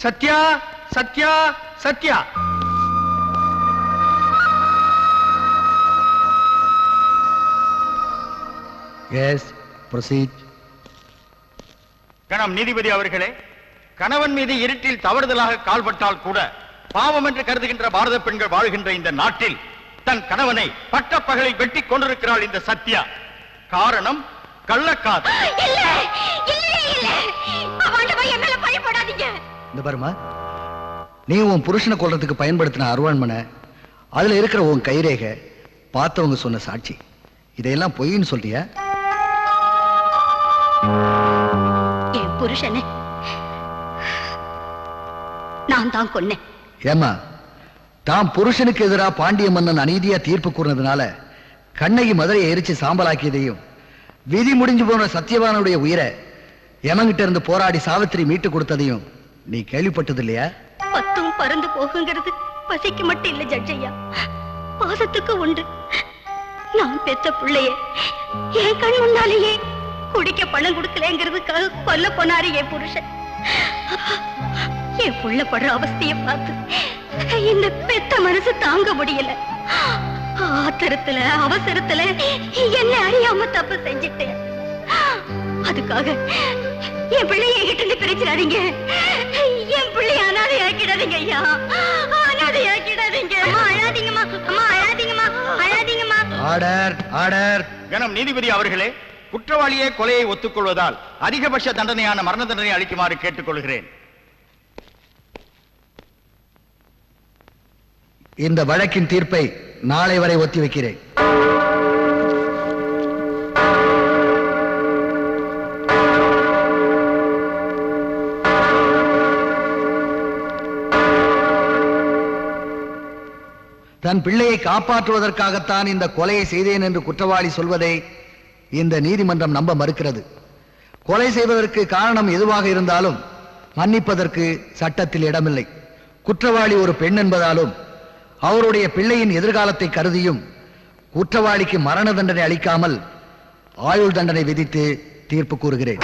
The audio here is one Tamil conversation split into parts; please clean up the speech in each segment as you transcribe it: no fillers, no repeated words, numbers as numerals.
சத்யா, சத்யா, சத்யா. Yes, proceed. கணம் நீதிபதி அவர்களே, கணவன் மீது இருட்டில் தவறுதலாக கால்பட்டால் கூட பாவம் என்று கருதுகின்ற பாரத பெண்கள் வாழ்கின்ற இந்த நாட்டில் தன் கணவனை பட்டப்பகலை வெட்டி கொண்டிருக்கிறாள் இந்த சத்யா. காரணம் கள்ளக்காதல். இந்த பாருமா, நீ உன் புருஷனை கொல்றதுக்கு பயன்படுத்தின அருவாண்மனை, அதுல இருக்கிற உன் கைரேகை, பார்த்தவங்க சொன்ன சாட்சி, இதையெல்லாம் பொய்ன்னு சொல்றியா? என் புருஷனை நான் தான் கொன்னேன். ஏமா, தாம் புருஷனுக்கு எதிராக பாண்டிய மன்னன் அநீதியா தீர்ப்பு கூறினதுனால கண்ணகி மதுரையை எரிச்சு சாம்பலாக்கியதையும், விதி முடிஞ்சு போன சத்தியவானுடைய உயிரை எமங்கிட்ட இருந்து போராடி சாவித்திரி மீட்டு கொடுத்ததையும் நீ கேள்விப்பட்டது இல்லையா? பத்தும் பறந்து போகுங்கிறது பசிக்கு மட்டும் இல்ல ஜட்ஜையா, பாசத்துக்கு உண்டு. நான் பெத்த பிள்ளைய என் கண் முன்னாலேயே குடிக்க பணம் கொடுக்கலங்கிறதுக்காக கொல்ல போனாரு என் புருஷன். என் புள்ள படுற அவஸ்தைய பார்த்து இந்த பெத்த மனசு தாங்க முடியல. ஆத்திரத்துல அவசரத்துல என்ன அறியாம தப்பு செஞ்சிட்டேன். அதுக்காக என் பிள்ளைய என்கிட்ட இருந்து பிரிச்சிடாதீங்க. என் பிள்ளைய அனாதை ஆக்கிடாதீங்க ஐயா, அனாதை ஆக்கிடாதீங்க. அம்மா அழாதீங்கம்மா, அம்மா அழாதீங்கம்மா, அழாதீங்கம்மா. Order, order. கணம் நீதிபதி அவர்களே, குற்றவாளியே கொலையை ஒத்துக்கொள்வதால் அதிகபட்ச தண்டனையான மரண தண்டனை அளிக்குமாறு கேட்டுக்கொள்கிறேன். இந்த வழக்கின் தீர்ப்பை நாளை வரை ஒத்தி வைக்கிறேன். தன் பிள்ளையை காப்பாற்றுவதற்காகத்தான் இந்த கொலையை செய்தேன் என்று குற்றவாளி சொல்வதை இந்த நீதிமன்றம் நம்ப மறுக்கிறது. கொலை செய்வதற்கு காரணம் எதுவாக இருந்தாலும் மன்னிப்பதற்கு சட்டத்தில் இடமில்லை. குற்றவாளி ஒரு பெண் என்பதாலும் அவருடைய பிள்ளையின் எதிர்காலத்தை கருதியும் குற்றவாளிக்கு மரண தண்டனை அளிக்காமல் ஆயுள் தண்டனை விதித்து தீர்ப்பு கூறுகிறேன்.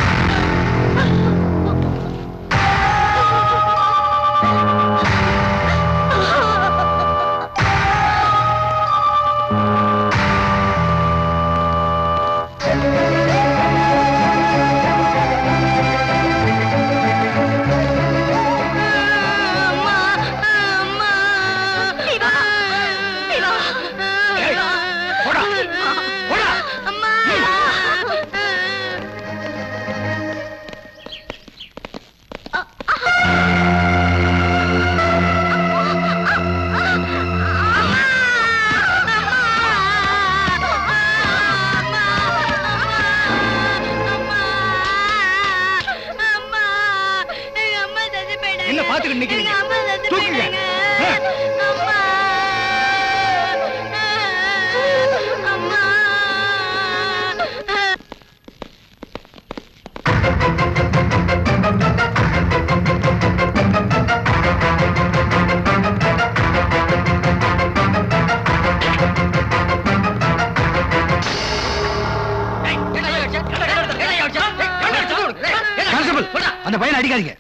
அந்த பையனை அடிக்காதீங்க.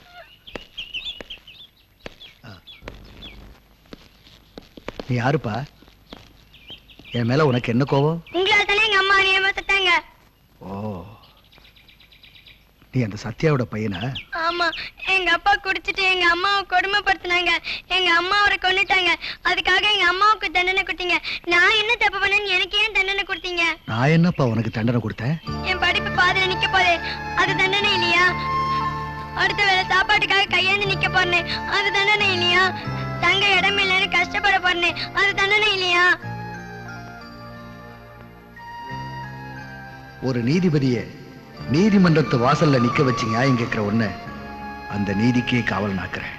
நீ யாருப்பா? என் மேல உனக்கு என்ன கோபம்? உங்களால தானே எங்க அம்மா ஏமாத்திட்டாங்க. ஓ, நீ அந்த சத்யாவோட பையனா? ஆமா, எங்க அப்பா குடிச்சிட்டு எங்க அம்மாவை கொடுமைப்படுத்தினாங்க. எங்க அம்மா அவரை கொன்னுட்டாங்க. அதுக்காக எங்க அம்மாவுக்கு தண்டனை கொடுத்தீங்க. நான் என்ன தப்பு பண்ணேன்னு எனக்கு ஏன் தண்டனை கொடுத்தீங்க? நான் என்னப்பா உனக்கு தண்டனை கொடுத்தேன்? என் படிப்பு பாதியில நிக்க போதே, அது தண்டனை இல்லையா? அடுத்த வேலை சாப்பாட்டுக்காக கையேந்து நிக்க போறேன், அது தண்டனை இல்லையா? தங்க இடம் இல்லைன்னு கஷ்டப்பட போறேன், அது தண்டனை இல்லையா? ஒரு நீதிபதியை நீதிமன்றத்து வாசல்ல நிக்க வச்சு நியாயம் கேட்கிற ஒண்ணு அந்த நீதிக்கே காவல் நாக்குறேன்.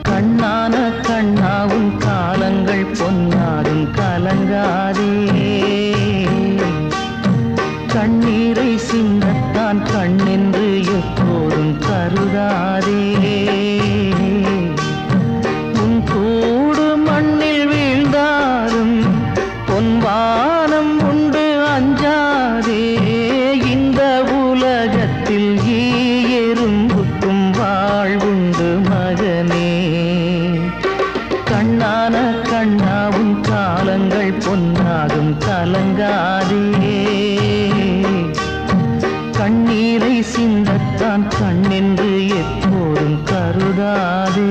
கண்ணான கண்ணாவும் காலங்கள் பொன்னாடும் கலங்கா காலங்கள் பொன்னாகும் கலங்காதே. கண்ணீரை சிந்தத்தான் கண்ணென்று எப்போதும் கருதாதே.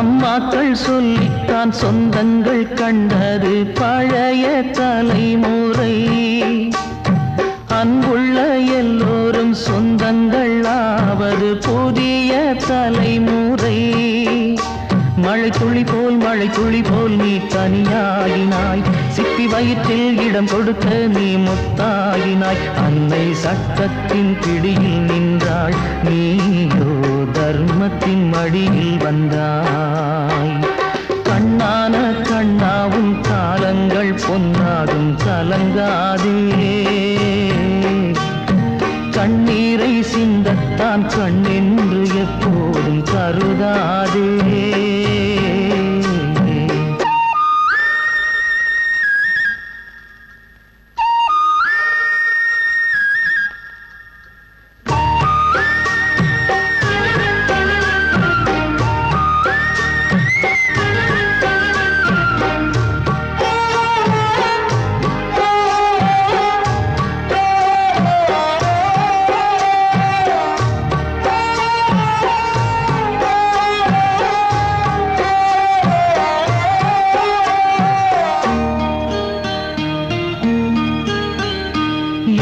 அம்மாக்கள் சொல்லித்தான் சொந்தங்கள் கண்டது பழைய தலைமுறை. அன்புள்ள எல்லோரும் சொந்தங்கள் ஆவது புதிய தலைமுறை. மழை துளி போல் நீ தனியாகினாய். சிப்பி வயிற்றில் இடம் கொடுக்க நீ முத்தாகினாய். அன்னை சட்டத்தின் பிடியில் நின்றாள், நீயோ தர்மத்தின் மடியில் வந்தாய். கண்ணான கண்ணாவும் காலங்கள் பொன்னாகும் கலங்காதே. கண்ணீரை சிந்தத்தான் கண்ணென்று எப்போதும் கருதாதே.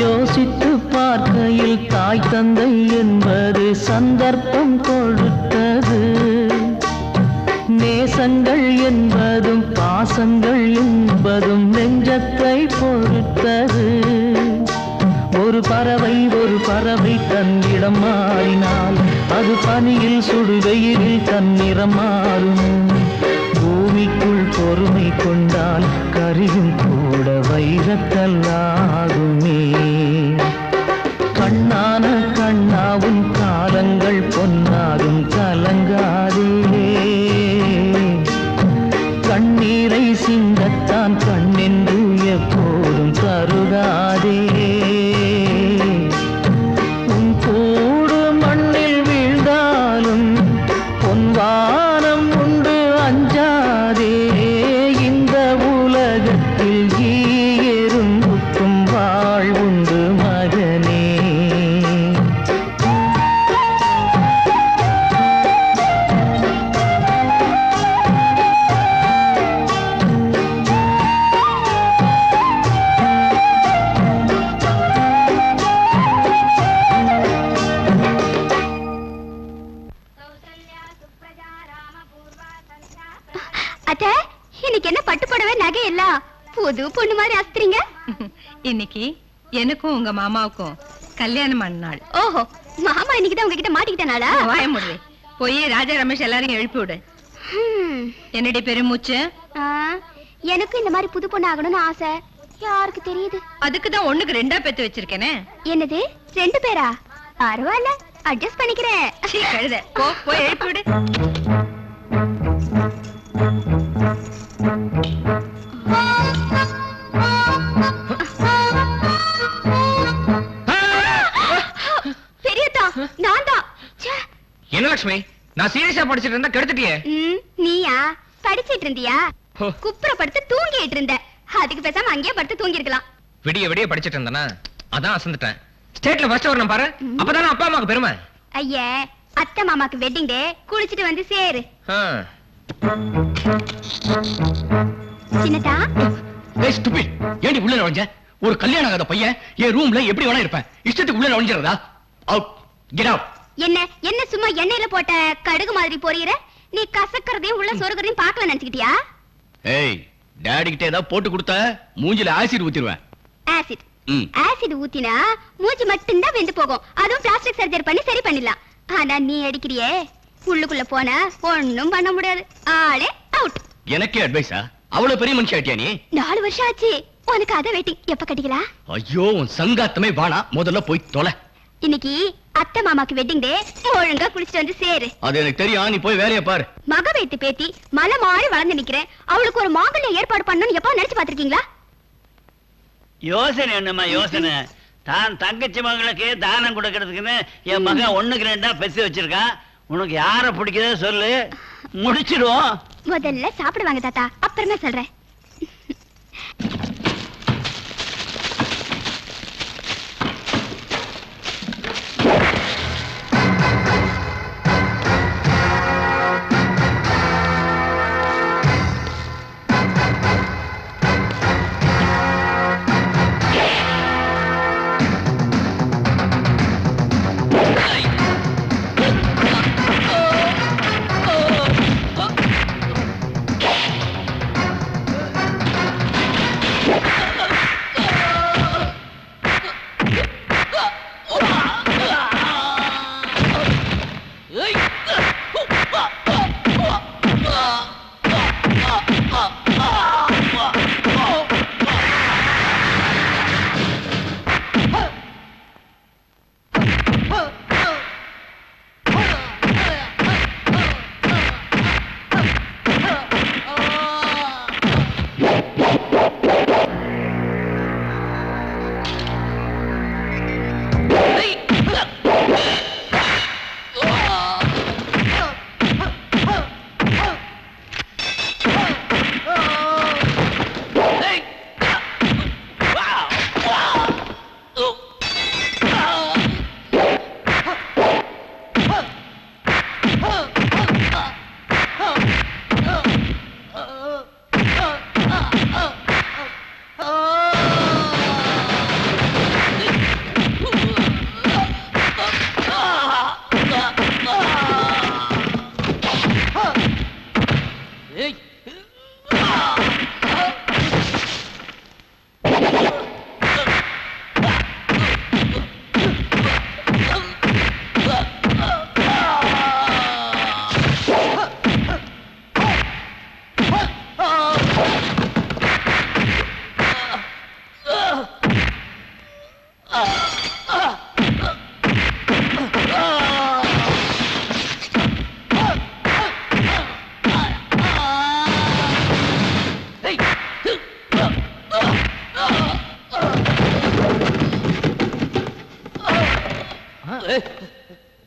யோசித்து பார்க்கையில் தாய் தந்தை என்பது சந்தர்ப்பம் கொடுத்தது. நேசங்கள் என்பதும் பாசங்கள் என்பதும் நெஞ்சத்தை பொறுத்தது. ஒரு பறவை தன் இடம் மாறினால் அது பனியில் சுடுவெயிலில் தன்னிறம் மாறும். பூமிக்குள் பொறுமை கொண்டால் கரியும் கூட வைரக்கல்லாகுமே. கண்ணான கண்ணாவும் காலங்கள் பொன்னாகும் கலங்காதே. கண்ணீரை சிந்தத்தான் கண்ணென்று எப்போதும் கருதாதே. உன் கூடு மண்ணில் வீழ்ந்தாலும் பொன்வானம் உண்டு அஞ்சாதே. இந்த உலகத்தில் எறும்புக்கும் வாழ்வுண்டு மகனே. அத்தை, இன்னைக்கு என்ன பட்டு புடவை நகை எல்லாம் புது பொண்ணு மாதிரி அஸ்திரீங்க? இன்னைக்கு எனக்கும் உங்க மாமாவுக்கும் கல்யாணம் பண்ண நாள். ஓஹோ, மாமா இன்னைக்கு தான் உங்ககிட்ட மாட்டிக்கிட்டனாலா? வாய முடிவே, போய் ராஜா ரமேஷ் எல்லாரையும் எழுப்பி விடு. என்னடி பெருமூச்சு? எனக்கு இந்த மாதிரி புது பொண்ணு ஆகணும்னு ஆசை. யாருக்கு தெரியுது? அதுக்குதான் ஒண்ணுக்கு ரெண்டா பெத்து வச்சிருக்கேனே. என்னது, 2 பேரா? பரவாயில்ல, அட்ஜஸ்ட் பண்ணிக்கிறேன். சீ கழுத, போய் எழுப்பி விடு. பெரியதா, நான் தான். என்ன லட்சுமி, நான் சீரியஸா படிச்சிட்டு இருந்தா கெடுத்துட்டியே. நீயா படிச்சிட்டு இருந்தியா? குப்புற படுத்து தூங்கிட்டு இருந்த. அதுக்கு பேசாம அங்கேயே படுத்து தூங்கி இருக்கலாம். விடிய படிச்சிட்டு இருந்தானா, அதான் அசந்துட்டேன். ஸ்டேட்ல ஃபர்ஸ்ட் வரணும் பாரு, அப்பதானே அப்பா அம்மாக்கு பெருமை. ஐயே, அத்தை மாமாக்கு வெட்டிங் டே, குளிச்சிட்டு வந்து சேரு. சின்னதா, ஏய் ஸ்டூபிட், ஏண்டி உள்ள நுழைஞ்ச? ஒரு கல்யாணம் ஆகாத பையன் என் ரூம்ல எப்படி வேணா இருப்பேன். இஷ்டத்துக்கு உள்ள நுழைஞ்சறதா? Out, get out. என்ன சும்மா எண்ணெயில போட்ட கடுகு மாதிரி பொரியற? நீ கசக்கறதையும் உள்ள சொருகறதையும் பார்க்கல நினைச்சிட்டியா? ஏய், டாடி கிட்ட ஏதாவது போட்டு கொடுத்த மூஞ்சில ஆசிட் ஊத்திடுவேன். ஆசிட்? ஆசிட் ஊத்தினா மூஞ்சி மட்டும் தான் வெந்து போகும். அதுவும் பிளாஸ்டிக் சர்ஜரி பண்ணி சரி பண்ணிடலாம். ஆனா நீ அடிக்கிறியே, உள்ளுக்குள்ள போன ஒண்ணும் பண்ண முடியாது. ஆளே அவுட். எனக்கே அட்வைஸா? அவ்வளவு பெரிய மனுஷன் ஆட்டியா நீ? 4 வருஷம் ஆச்சு. உனக்கு அத வெயிட்டிங். எப்ப கட்டிக்கலாம்? ஐயோ, உன் சங்காத்தமே வாணா, முதல்ல போய் தொலை. இன்னைக்கு அத்தை மாமாக்கு வெட்டிங் டே. ஒழுங்கா குளிச்சுட்டு வந்து சேரு. அது எனக்கு தெரியும், நீ போய் வேலையை பாரு. மக வைத்து பேத்தி மலை மாறி வளர்ந்து நிக்கிறேன். அவளுக்கு ஒரு மாங்கல்ய ஏற்பாடு பண்ணணும்னு எப்ப நினைச்சு பாத்திருக்கீங்களா? யோசனை என்னம்மா யோசனை? தான் தங்கச்சி மகளுக்கு தானம் கொடுக்கறதுக்குன்னு என் மகன் 1க்கு 2 பெசி வச்சிருக்கான். உனக்கு யார பிடிக்குதோ சொல்லு, முடிச்சிடுவோம். முதல்ல சாப்பிடுவாங்க தாத்தா, அப்புறமா சொல்றேன்.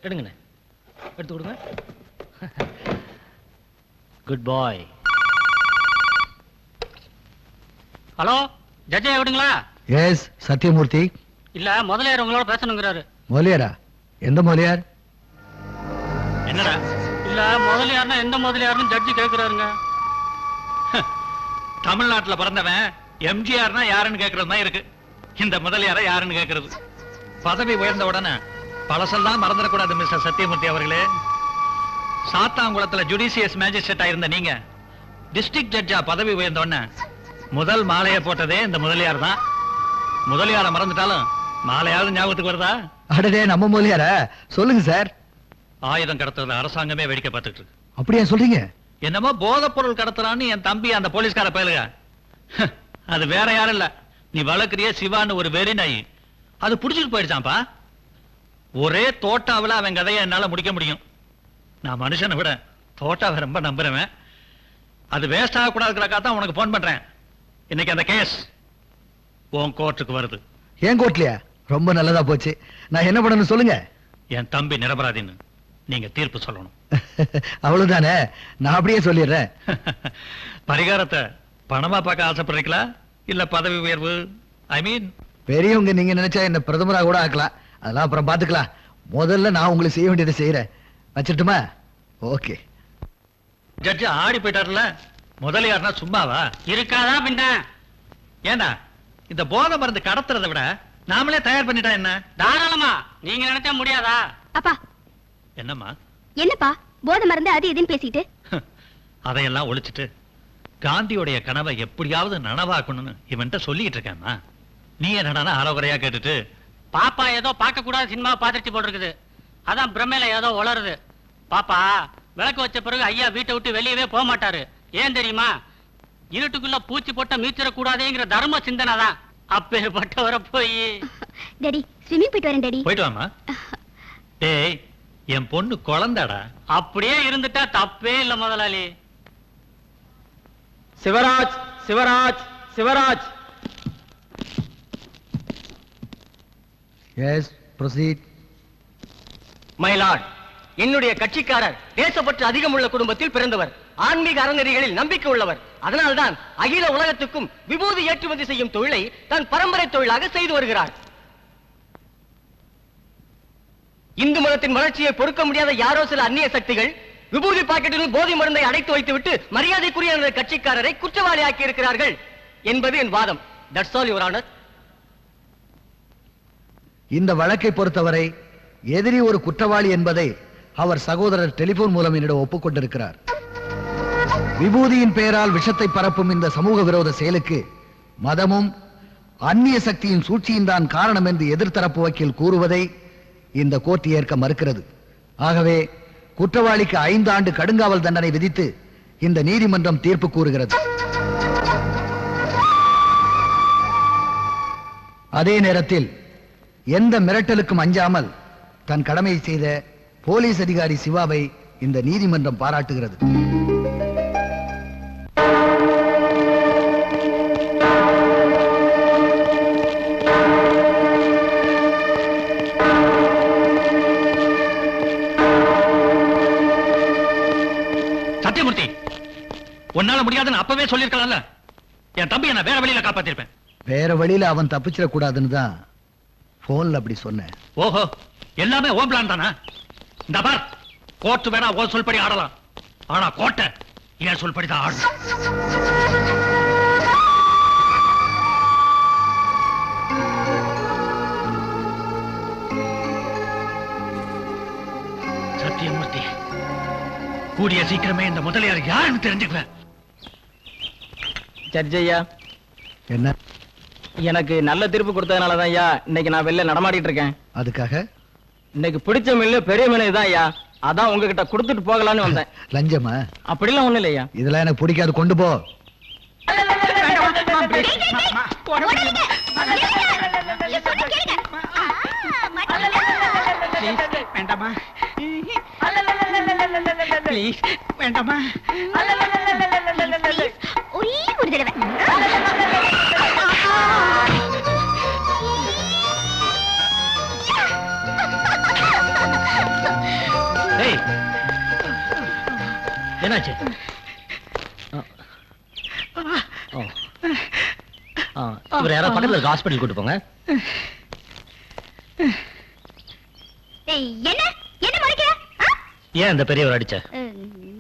எடுங்கண்ணே, எடுத்து கொடுங்க. குட் பாய். ஹலோ, ஜட்ஜா விடுங்களா? எஸ் சத்யமூர்த்தி. இல்ல, முதலியார் உங்களோட பேசணுங்கிறாரு. முதலியாரா? எந்த முதலியார்? என்னடா? இல்ல, முதலியார்னா எந்த முதலியார்னு ஜட்ஜி கேக்குறாருங்க. தமிழ்நாட்டுல பிறந்தவன் எம்ஜிஆர்னா யாருன்னு கேக்குறது தான் இருக்கு. இந்த முதலியார யாருன்னு கேக்குறது. பதவி உயர்ந்த உடனே பழசெல்லாம் மறந்துடக்கூடாது மிஸ்டர் சத்யமூர்த்தி அவர்களே. சாத்தாங்குளத்துல ஜுடிஷியஸ் மேஜிஸ்ட்ரேட்டா இருந்த நீங்க டிஸ்ட்ரிக்ட் ஜட்ஜா பதவி உயர்ந்த உடனே முதல் மாலையை போட்டதே இந்த முதலியார் தான். முதலியார மறந்துட்டாலும் மாலையாவது ஞாபகத்துக்கு வருதா? அடடே, நம்ம முதலியாரா? சொல்லுங்க சார். ஆயுதம் கடத்துறது அரசாங்கமே வேடிக்கை பார்த்துட்டு இருக்கு. அப்படியா சொல்றீங்க? என்னமோ போதைப் பொருள் கடத்துறான்னு என் தம்பி அந்த போலீஸ்கார பயலுக. அது வேற யாரும் இல்ல, நீ வளர்க்கிறிய சிவான்னு ஒரு வெறி நாய். அது புடிச்சிட்டு போயிடுச்சான்ப்பா. ஒரே தோட்டாவில் அவன் கதையை என்னால முடிக்க முடியும். நான் மனுஷனை விட தோட்டாவை ரொம்ப நம்புறவன். அது வேஸ்ட் ஆகக்கூடாதுக்காக தான் உனக்கு போன் பண்றேன். இன்னைக்கு அந்த கேஸ் உன் கோர்ட்டுக்கு வருது. ஏன் கோர்ட்லயா? ரொம்ப நல்லதா போச்சு. நான் என்ன பண்ணணும் சொல்லுங்க. என் தம்பி நிரபராதின்னு நீங்க தீர்ப்பு சொல்லணும். அவ்வளவுதானே, நான் அப்படியே சொல்லிடுறேன். பரிகாரத்தை பணமா பார்க்க ஆசைப்படுறீங்களா இல்ல பதவி உயர்வு? ஐ மீன், பெரியவங்க நீங்க நினைச்சா என்ன பிரதமரா கூட ஆக்கலாம். அதெல்லாம் அப்புறம் பாத்துக்கலாம். முதல்ல நான் உங்களுக்கு செய்ய வேண்டியதை செய்யறேன். வச்சிட்டுமா? ஓகே. ஜட்ஜ் ஆடி போயிட்டார்ல, முதலியார்னா சும்மாவா? இருக்காதா பின்ன? ஏண்டா இந்த போதை மருந்து கடத்துறதை விட நாமளே தயார் பண்ணிட்டா என்ன? தாராளமா, நீங்க நினைச்சா முடியாதா? அப்பா. என்னம்மா? என்னப்பா போதை மருந்து அது இதுன்னு பேசிட்டு? அதையெல்லாம் ஒழிச்சிட்டு காந்தியோடைய கனவை எப்படியாவது நனவாக்கணும்னு இவன்ட்ட சொல்லிட்டு இருக்கேம்மா. நீ என்னடா ஆலோகரையா கேட்டுட்டு? பாப்பா ஏதோ பார்க்க கூடாத சினிமா பாத்துட்டு போட்டிருக்குது. அதான் பிரமையில ஏதோ வளருது. பாப்பா விளக்கு வச்ச பிறகு ஐயா வீட்டை விட்டு வெளியவே போக மாட்டாரு. ஏன் தெரியுமா? இருட்டுக்குள்ள பூச்சி போட்ட மீச்சிடக்கூடாதுங்கிற தர்ம சிந்தனை தான். அப்பேற்பட்டவரை போய் டாடி ஸ்விம்மிங் போயிட்டு வரேன் டாடி. போயிட்டு வாமா. டேய், என் பொண்ணு குழந்தாடா. அப்படியே இருந்துட்டா தப்பே இல்ல முதலாளி. Sivaraj, Sivaraj, Sivaraj. Yes, proceed. My lord, என்னுடைய கட்சிக்காரர் தேசப்பற்று அதிகமுள்ள குடும்பத்தில் பிறந்தவர். ஆன்மீக அறநெறிகளில் நம்பிக்கை உள்ளவர். அதனால்தான் அகில உலகத்துக்கும் விபூதி ஏற்றுமதி செய்யும் தொழிலை தன் பரம்பரை தொழிலாக செய்து வருகிறார். இந்து மதத்தின் வளர்ச்சியை பொறுக்க முடியாத யாரோ சில அந்நிய சக்திகள் விபூதி பாக்கெட்டில் போதை மருந்தை அடைத்து வைத்துவிட்டு மரியாதைக்குரிய எனது கட்சிக்காரரை குற்றவாளி ஆக்கி இருக்கிறார்கள் என்பது என் வாதம். That's all your honour. இந்த வழக்கை பொறுத்தவரை எதிரி ஒரு குற்றவாளி என்பதை அவர் சகோதரர் டெலிபோன் மூலம் என்னிடம் ஒப்புக்கொண்டிருக்கிறார். விபூதியின் பெயரால் விஷத்தை பரப்பும் இந்த சமூக விரோத செயலுக்கு மதமும் அந்நிய சக்தியின் சூழ்ச்சியும் தான் காரணம் என்று எதிர்த்தரப்பு வக்கீல் கூறுவதை இந்த கோர்ட் ஏற்க மறுக்கிறது. ஆகவே குற்றவாளிக்கு 5 ஆண்டு கடுங்காவல் தண்டனை விதித்து இந்த நீதிமன்றம் தீர்ப்பு கூறுகிறது. அதே நேரத்தில் எந்த மிரட்டலுக்கும் அஞ்சாமல் தன் கடமையை செய்த போலீஸ் அதிகாரி சிவாவை இந்த நீதிமன்றம் பாராட்டுகிறது. சத்தியமூர்த்தி, உன்னால முடியாதுன்னு அப்பவே சொல்லிருக்கலாம்ல. என் தம்பியை நான் வேற வழியில காப்பாத்திருப்பேன். வேற வழியில அவன் தப்பிச்சிடக்கூடாதுன்னு தான் போன்ல அப்படி சொன்னேன். ஓஹோ, எல்லாமே ஓ பிளான் தானா? இந்த பார், கோர்ட் வேணா ஓ சொல்படி ஆடலாம், ஆனா கோட்டை ஏன் சொல்படி தான் ஆடணும். சத்தியமூர்த்தி, கூடிய சீக்கிரமே இந்த முதலியார் யாருன்னு தெரிஞ்சுக்குவேன். ஜட்ஜையா, என்ன எனக்கு நல்ல தீர்ப்பு கொடுத்ததுனாலதான் ஐயா இன்னைக்கு நான் வெளில நடமாடிட்டு இருக்கேன். அதுக்காக இன்னைக்கு பிடிச்ச மில்லு பெரிய மீன் தான் ஐயா. அதான் உங்ககிட்ட கொடுத்துட்டு போகலான்னு வந்தேன். லஞ்சமா? அப்படிலாம் ஒண்ணு இல்லையா. இதெல்லாம் எனக்கு பிடிக்காது, கொண்டு போ. வேண்டாமா ப்ளீஸ், வேண்டாமா ஒரே ஒரு தடவை. ஏய், என்னாச்சு? இவர் யாராவது பக்கத்துல இருக்க ஹாஸ்பிட்டல் கூட்டு போங்க. என்ன என்ன முறைக்கிற? ஏன் இந்த பெரியவர் அடிச்ச?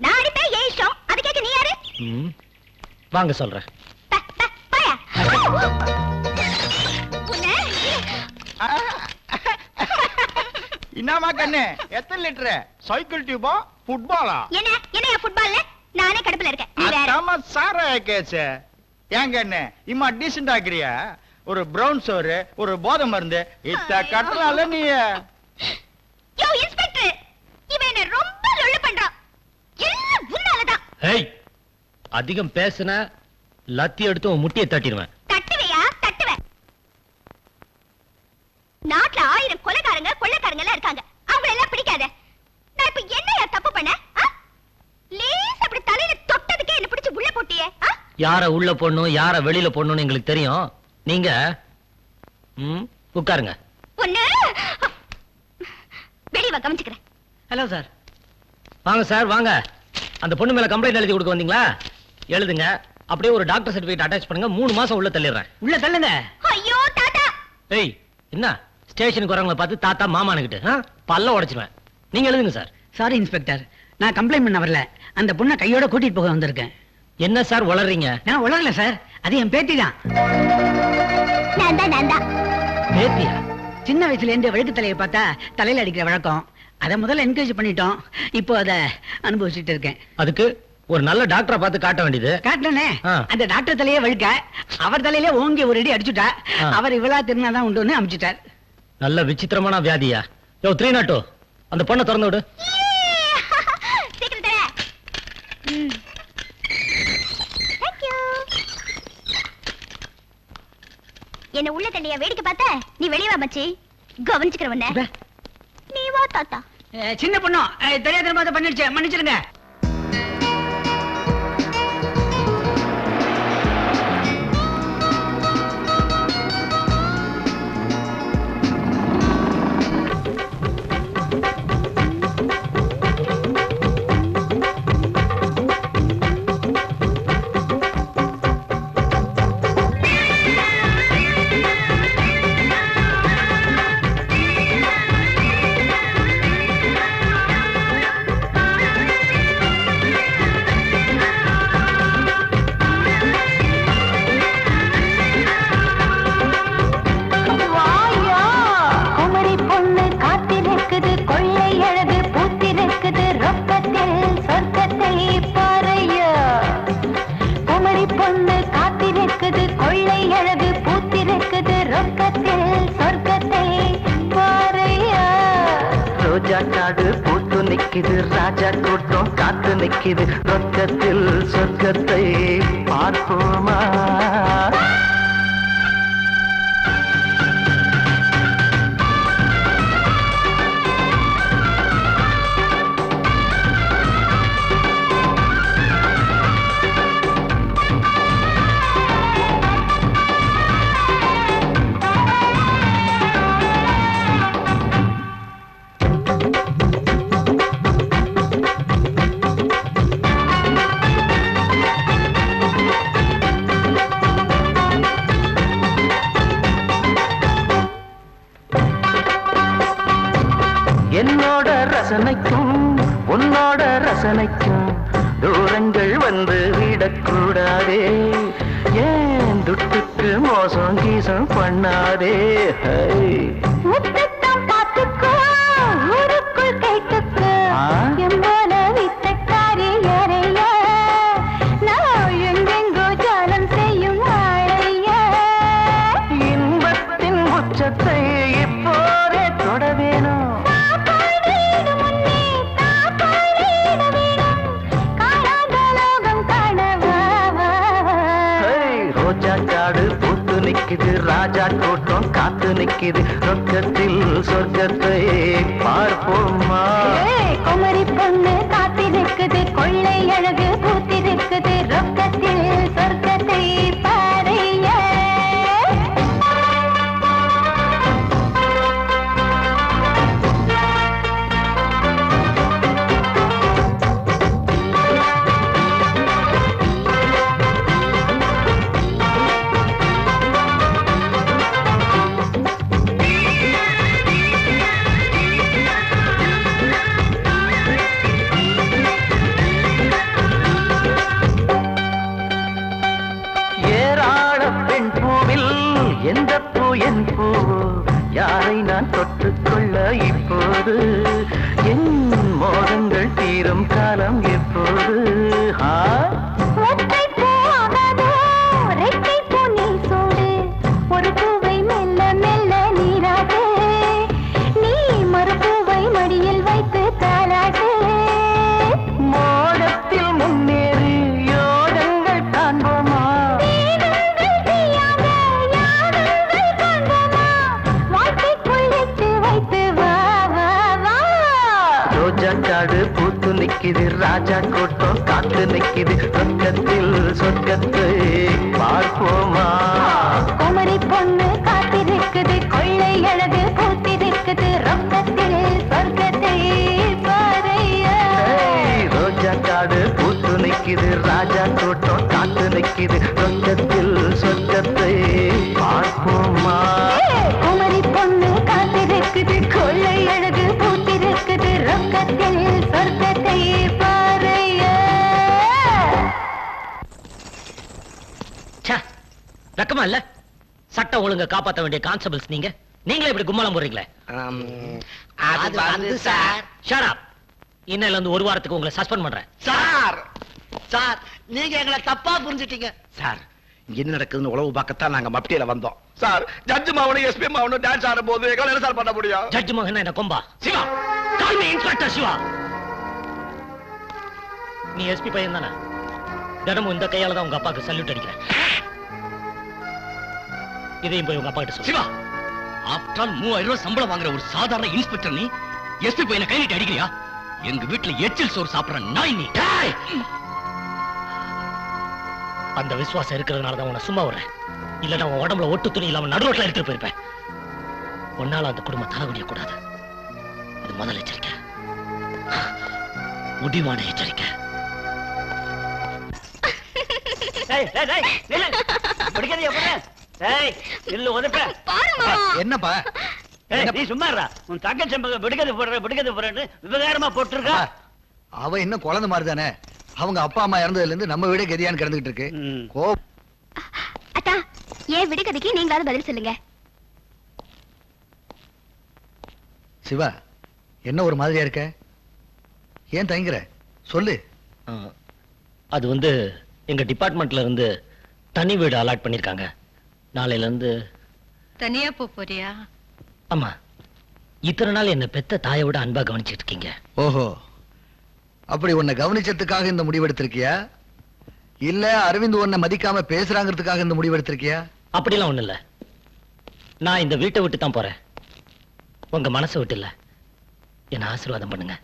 நான் அடிப்பேன், ஏன் இஷ்டம்? அது கேட்க நீ யாரு? வாங்க சொல்றேன். பாயா என்னமா கண்ணு, எத்தனை லிட்டரு? சைக்கிள் டியூபா, ஃபுட்பாலா? என்ன என்ன ஃபுட்பால்ல நானே கடுப்புல இருக்கேன். நீ வேற. அதாம சாரா கேஸ். ஏன் கண்ணு இம்மா டீசென்ட் ஆக்குறியா? ஒரு பிரவுன் சோறு, ஒரு போதை மருந்து இத்த கட்டலால நீ. யோ இன்ஸ்பெக்டர், இவன் என்ன ரொம்ப லொள்ளு பண்றான். எல்லாம் உன்னாலதான். ஏய், அதிகம் பேசுன லத்தி எடுத்து உன் முட்டியை தட்டிடுவேன். தட்டுவையா? தட்டுவேன். நாட்டுல 1000 கொலைகாரங்க கொள்ளைக்காரங்க எல்லாம் இருக்காங்க. அவங்கள எல்லாம் பிடிக்காத. நான் இப்ப என்னையா தப்பு பண்ண? லேஸ் அப்படி தலையில தொட்டதுக்கே என்ன பிடிச்சு உள்ள போட்டியே. யார உள்ள போடணும், யார வெளியில போடணும்னு எங்களுக்கு தெரியும். நீங்க உட்காருங்க. ஒண்ணு வெளிய கவனிச்சுக்கிறேன். Hello sir. வாங்க சார், வாங்க. அந்த பொண்ணு மேல கம்ப்ளைண்ட் எழுதி கொடுக்க வந்தீங்களா? எழுதுங்க. அப்படியே ஒரு டாக்டர் சர்டிபிகேட் அட்டாச் பண்ணுங்க. 3 மாசம் உள்ள தள்ளிடுறேன். உள்ள தள்ளுங்க. ஐயோ தாத்தா. ஏய், என்ன ஸ்டேஷனுக்கு வரவங்களை பார்த்து தாத்தா மாமானுக்கிட்டு பல்ல உடைச்சிருவேன். நீங்க எழுதுங்க சார். சாரி இன்ஸ்பெக்டர், நான் கம்ப்ளைண்ட் பண்ண வரல. அந்த பொண்ணை கையோட கூட்டிட்டு போக வந்திருக்கேன். என்ன சார் உளறீங்க? நான் உளரல சார், அது என் பேத்தி தான். நான் தான். பேத்தியா? சின்ன வயசுல இருந்து வழுக்கு தலையை பார்த்தா தலையில அடிக்கிற வழக்கம். அதை முதல்ல என்கரேஜ் பண்ணிட்டோம். இப்போ அதை அனுபவிச்சுட்டு இருக்கேன். அதுக்கு ஒரு நல்ல டாக்டரை பார்த்து காட்ட வேண்டியது. காட்டனே, அந்த டாக்டர் தலையே வழுக்க அவர் தலையிலே ஓங்கி ஒரு அடி அடிச்சுட்டா. அவர் இவ்வளா திருநாதான் உண்டுன்னு அமிச்சுட்டார். நல்ல விசித்திரமான வியாதியா? யோ 302, அந்த பொண்ணை திறந்து விடு. என்ன உள்ள தள்ளியா வேடிக்கை பார்த்த? நீ வெளியே வா மச்சி, கவனிச்சுக்கிறவன. நீ வா தாத்தா. சின்ன பொண்ணு தெரியாத பண்ணிடுச்சு, மன்னிச்சிருங்க. காடு பூத்து நிக்குது, ராஜா கூட்டம் காத்து நிக்குது, ரொக்கத்தில் சொர்க்கத்தை பார்ப்போமா? என்னோட ரசனைக்கும் உன்னோட ரசனைக்கும் தூரங்கள் வந்து விடக்கூடாதே, ஏன் துட்டுக்கு மோசம் கீசம் பண்ணாதே. இன்பத்தின் உச்சத்தை இப்போதே தொட வேணும். காடு பூத்து நிக்குது, ராஜா கூட்டம் காத்து நிக்குது, ரொக்கத்தில் சொர்க்கத்தை பார்ப்போமா? குமரி பொண்ணு காத்தி நிற்குது, கொள்ளை அழகு பூத்தி நிற்குது, ரொக்கத்தில் சொர்க்கத்தை பாறைய. எந்த பூ என் பூவோ, யாரை நான் தொட்டுக்கொள்ள இப்போது, என் மோகங்கள் தீரும் காலம் எப்போது? ஒரு பூவை மெல்ல மெல்ல நீராடு, நீ மறுபூவை மடியில் வைத்து தாளாடு. மோகத்தில் முன்னேறி யோகங்கள் காண்போமா? காடு பூத்து நிக்குது, ராஜா கூட்டம் காத்து நிக்குது, சொர்க்கத்தில் சொர்க்கத்தை பார்ப்போமா? குமரி பொண்ணு காத்திருக்குது, கொள்ளை அழகு பூத்திருக்குது, ரொக்கத்தில் சொர்க்கத்தை பாறையா. ரோஜா காடு பூத்து நிக்குது, ராஜா கூட்டம் காத்து நிக்குது, சொர்க்கத்தில் சொர்க்கத்தை பார்ப்போமா? குமரி பொண்ணு காத்திருக்குது, கொள்ளை அழகு பூத்திருக்குது, ரொக்கத்தில் சொர்க்கத்தை பாறையா. வெக்கமா இல்ல? சட்டம் ஒழுங்க காப்பாற்ற வேண்டிய கான்ஸ்டபிள்ஸ் நீங்க, நீங்களே இப்படி கும்மலம் போடுறீங்களே. இன்னையில இருந்து ஒரு வாரத்துக்கு உங்களை சஸ்பெண்ட் பண்றேன். சார் சார், நீங்க எங்களை தப்பா புரிஞ்சிட்டீங்க சார். என்ன நடக்குதுன்னு உளவு பார்க்கத்தான் நாங்க மப்டியில வந்தோம் சார். ஜட்ஜ் மாவனும் எஸ்பி மாவனும் டான்ஸ் ஆடும் போது எங்களால என்ன சார் பண்ண முடியும்? ஜட்ஜ் மகன் என்ன கொம்பா? Siva, call me inspector Siva. நீ எஸ்பி பையன் தானே? தினமும் இந்த கையால தான் உங்க அப்பாக்கு சல்யூட் அடிக்கிறேன். இதையும் போய் உங்க அப்பா கிட்ட சொல்லு. சிவா, ஆஃப்டர் 3000 ரூபாய் சம்பளம் வாங்குற ஒரு சாதாரண இன்ஸ்பெக்டர் நீ எஸ்பி பையனை கை நீட்டி அடிக்கிறியா? எங்க வீட்டுல எச்சில் சோறு சாப்பிடுற நாய் நீ. அந்த விசுவாசம் இருக்கிறதுனால தான் உன்னை சும்மா விடுறேன். இல்லன்னா உன் உடம்புல ஒட்டு துணி இல்லாம நடுரோட்ல எடுத்துட்டு போயிருப்பேன். உன்னால அந்த குடும்பம் தலைகுடிய கூடாது. இது முதல் எச்சரிக்கை, முடிவான எச்சரிக்கை. என்னப்பா நீ சும்மா இருடா. உன் தங்கச்சி மகன் விடுகதை போடுறேன்னு விவகாரமா போட்டிருக்கா. அவ இன்னும் குழந்தை மாதிரி தானே. அவங்க அப்பா அம்மா இறந்ததுல இருந்து நம்ம வீடே கதியான்னு கிடந்துகிட்டு இருக்கு. அத்தா, ஏன் விடுகதைக்கு நீங்களாவது பதில் சொல்லுங்க. சிவா, என்ன ஒரு மாதிரியா இருக்க? ஏன் தயங்குற? சொல்லு. அது வந்து எங்க டிபார்ட்மெண்ட்ல இருந்து தனி வீடு அலாட் பண்ணிருக்காங்க. நாளையில இருந்து தனியா போறியா? ஆமா. இத்தனை நாள் என்ன பெத்த தாயை விட அன்பா கவனிச்சிட்டு இருக்கீங்க. ஓஹோ, அப்படி உன்னை கவனிச்சதுக்காக இந்த முடிவெடுத்திருக்கியா? இல்ல அரவிந்த் உன்னை மதிக்காம பேசுறாங்கிறதுக்காக இந்த முடிவெடுத்திருக்கியா? அப்படிலாம் ஒண்ணு இல்ல. நான் இந்த வீட்டை விட்டு தான் போறேன். உங்க மனசை விட்டு இல்ல. என்ன ஆசீர்வாதம் பண்ணுங்க.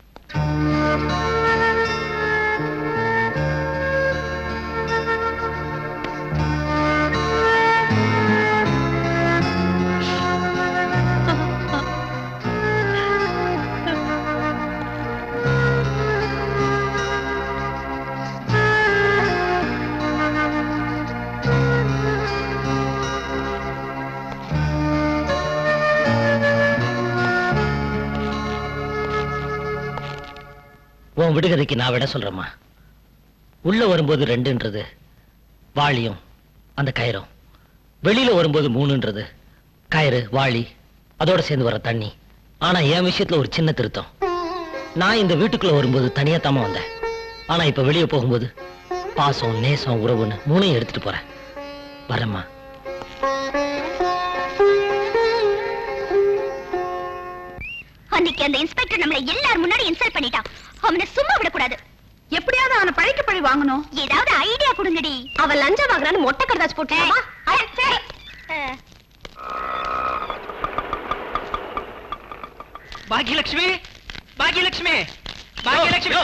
உன் விடுகதைக்கு நான் விட சொல்றேம்மா. உள்ள வரும்போது 2ன்றது வாளியும் அந்த கயிறும், வெளியில வரும்போது 3ன்றது கயிறு வாளி அதோட சேர்ந்து வர தண்ணி. ஆனா என் விஷயத்துல ஒரு சின்ன திருத்தம். நான் இந்த வீட்டுக்குள்ள வரும்போது தனியா தாமா வந்தேன். ஆனா இப்ப வெளியே போகும்போது பாசம் நேசம் உறவுன்னு 3ஐயும் எடுத்துட்டு போறேன். வரேம்மா. அன்னைக்கு அந்த இன்ஸ்பெக்டர் நம்மளை எல்லாரும் முன்னாடி இன்சல்ட் பண்ணிட்டான். அவனை சும்மா விடக்கூடாது. எப்படியாவது அவனை பழிக்கு பழி வாங்கணும். ஏதாவது ஐடியா கொடுங்கடி. அவன் லஞ்சம் வாங்குறான்னு மொட்டை கருதாச்சு போட்டுமா? பாக்கியலட்சுமி, பாக்கியலட்சுமி, பாக்கியலட்சுமி,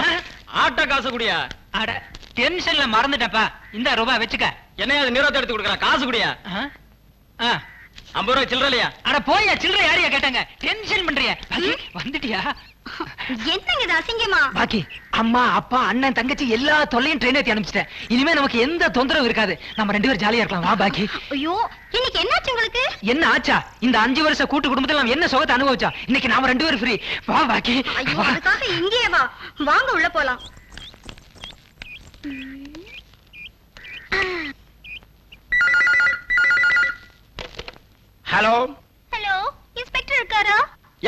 ஆட்டோ காசு குடியா? அட டென்ஷன்ல மறந்துட்டப்பா. இந்த ரூபாய் வச்சுக்க. என்ன அது நீரோத்த எடுத்து கொடுக்குற காசு குடியா? 50 ரூபாய் சில்லற இல்லையா? அட போயா, சில்லற யாரையா கேட்டாங்க? டென்ஷன் பண்றிய? வந்துட்டியா? என்னங்க இது அசிங்கமா? பாக்கி அம்மா அப்பா அண்ணன் தங்கச்சி எல்லா தொல்லையும் ட்ரெயின் ஏத்தி அனுப்பிச்சிட்டேன். இனிமே நமக்கு எந்த தொந்தரவும் இருக்காது. நம்ம 2 பேரும் ஜாலியா இருக்கலாம். வா பாக்கி. ஐயோ, இன்னைக்கு என்னாச்சு உங்களுக்கு? என்ன ஆச்சா? இந்த 5 வருஷ கூட்டு குடும்பத்துல நம்ம என்ன சுகத்தை அனுபவிச்சா? இன்னைக்கு நாம 2 பேரும் ஃப்ரீ. வா பாக்கி. ஐயோ, அதுக்காக இங்கேயே வா. வாங்க உள்ள போலாம். ஹலோ ஹலோ, இன்ஸ்பெக்டர் இருக்காரா?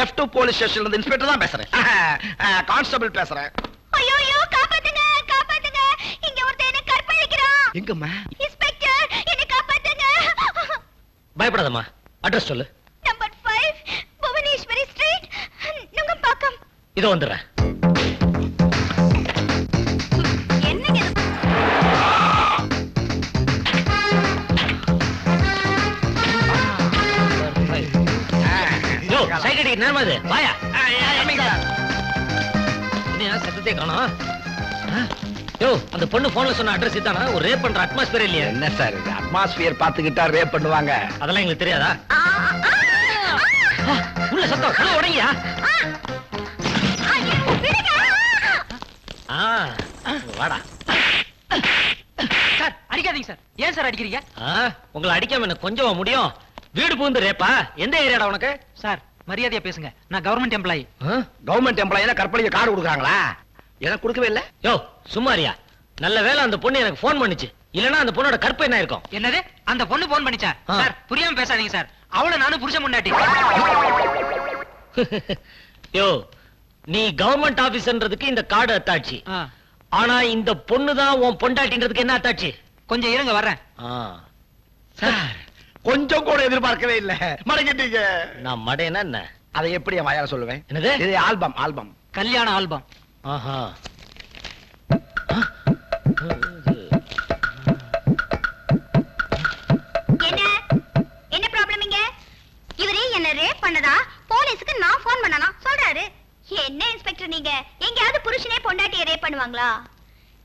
F2 போலீஸ் ஸ்டேஷன்ல இருந்து இன்ஸ்பெக்டர் தான் பேசுறேன். கான்ஸ்டபிள் பேசுறேன். ஐயோ ஐயோ, காப்பாத்துங்க காப்பாத்துங்க. இங்க ஒருத்தன் என்ன கற்பழிக்கிறான். எங்கம்மா? இன்ஸ்பெக்டர், என்ன காப்பாத்துங்க. பயப்படாதம்மா. அட்ரஸ் சொல்லு. Number 5 Bhuvaneswari street, Nungambakkam. இதோ வந்துடுறேன். என்னங்க இது? யோ, சைட் அடிக்க நேரமா இது. வாயா. என்ன சத்தத்தை காணோம்? யோ, அந்த பொண்ணு போன்ல சொன்ன அட்ரஸ் இதானா? ஒரு ரேப் பண்ற அட்மாஸ்பியர் இல்லையா? என்ன சார் இது? அட்மாஸ்பியர் பாத்துக்கிட்டா ரேப் பண்ணுவாங்க. அதெல்லாம் எங்களுக்கு தெரியாதா? உள்ள சத்தம் கதவு உடைங்கயா. வாடா. சார் அடிக்காதீங்க சார். ஏன் சார் அடிக்கிறீங்க? உங்களை அடிக்காம என்ன கொஞ்சம் முடியும்? வீடு பூந்து ரேப்பா? எந்த ஏரியாடா உனக்கு? சார் மரியாதையா பேசுங்க. நான் கவர்மெண்ட் எம்ப்ளாயி. கவர்மெண்ட் எம்ப்ளாயினா கற்பழிக்க கார்டு கொடுக்குறாங்களா? எனக்கு கொடுக்கவே இல்ல. யோ சும்மாரியா. நல்ல வேளை அந்த பொண்ணு எனக்கு போன் பண்ணுச்சு. இல்லனா அந்த பொண்ணோட கற்பை என்ன இருக்கும்? என்னது? அந்த பொண்ணு போன் பண்ணிச்சா? சார் புரியாம பேசாதீங்க சார். அவளை நானும் புருஷன் முன்னாடி. யோ, நீ கவர்மெண்ட் ஆபீசர்ன்றதுக்கு இந்த கார்டு அத்தாட்சி. ஆனா இந்த பொண்ணு தான் உன் பொண்டாட்டின்றதுக்கு என்ன அத்தாட்சி? கொஞ்சம் இருங்க வர்றேன். சார் கொஞ்சம் கூட எதிர்பார்க்கவே இல்ல. மடங்கிட்டீங்க. நான் மடையனா என்ன? அதை எப்படி என் வாயால சொல்லுவேன்? என்னது? இது ஆல்பம். கல்யாண ஆல்பம். ஆஹா. என்ன என்ன இருப்பாங்களா?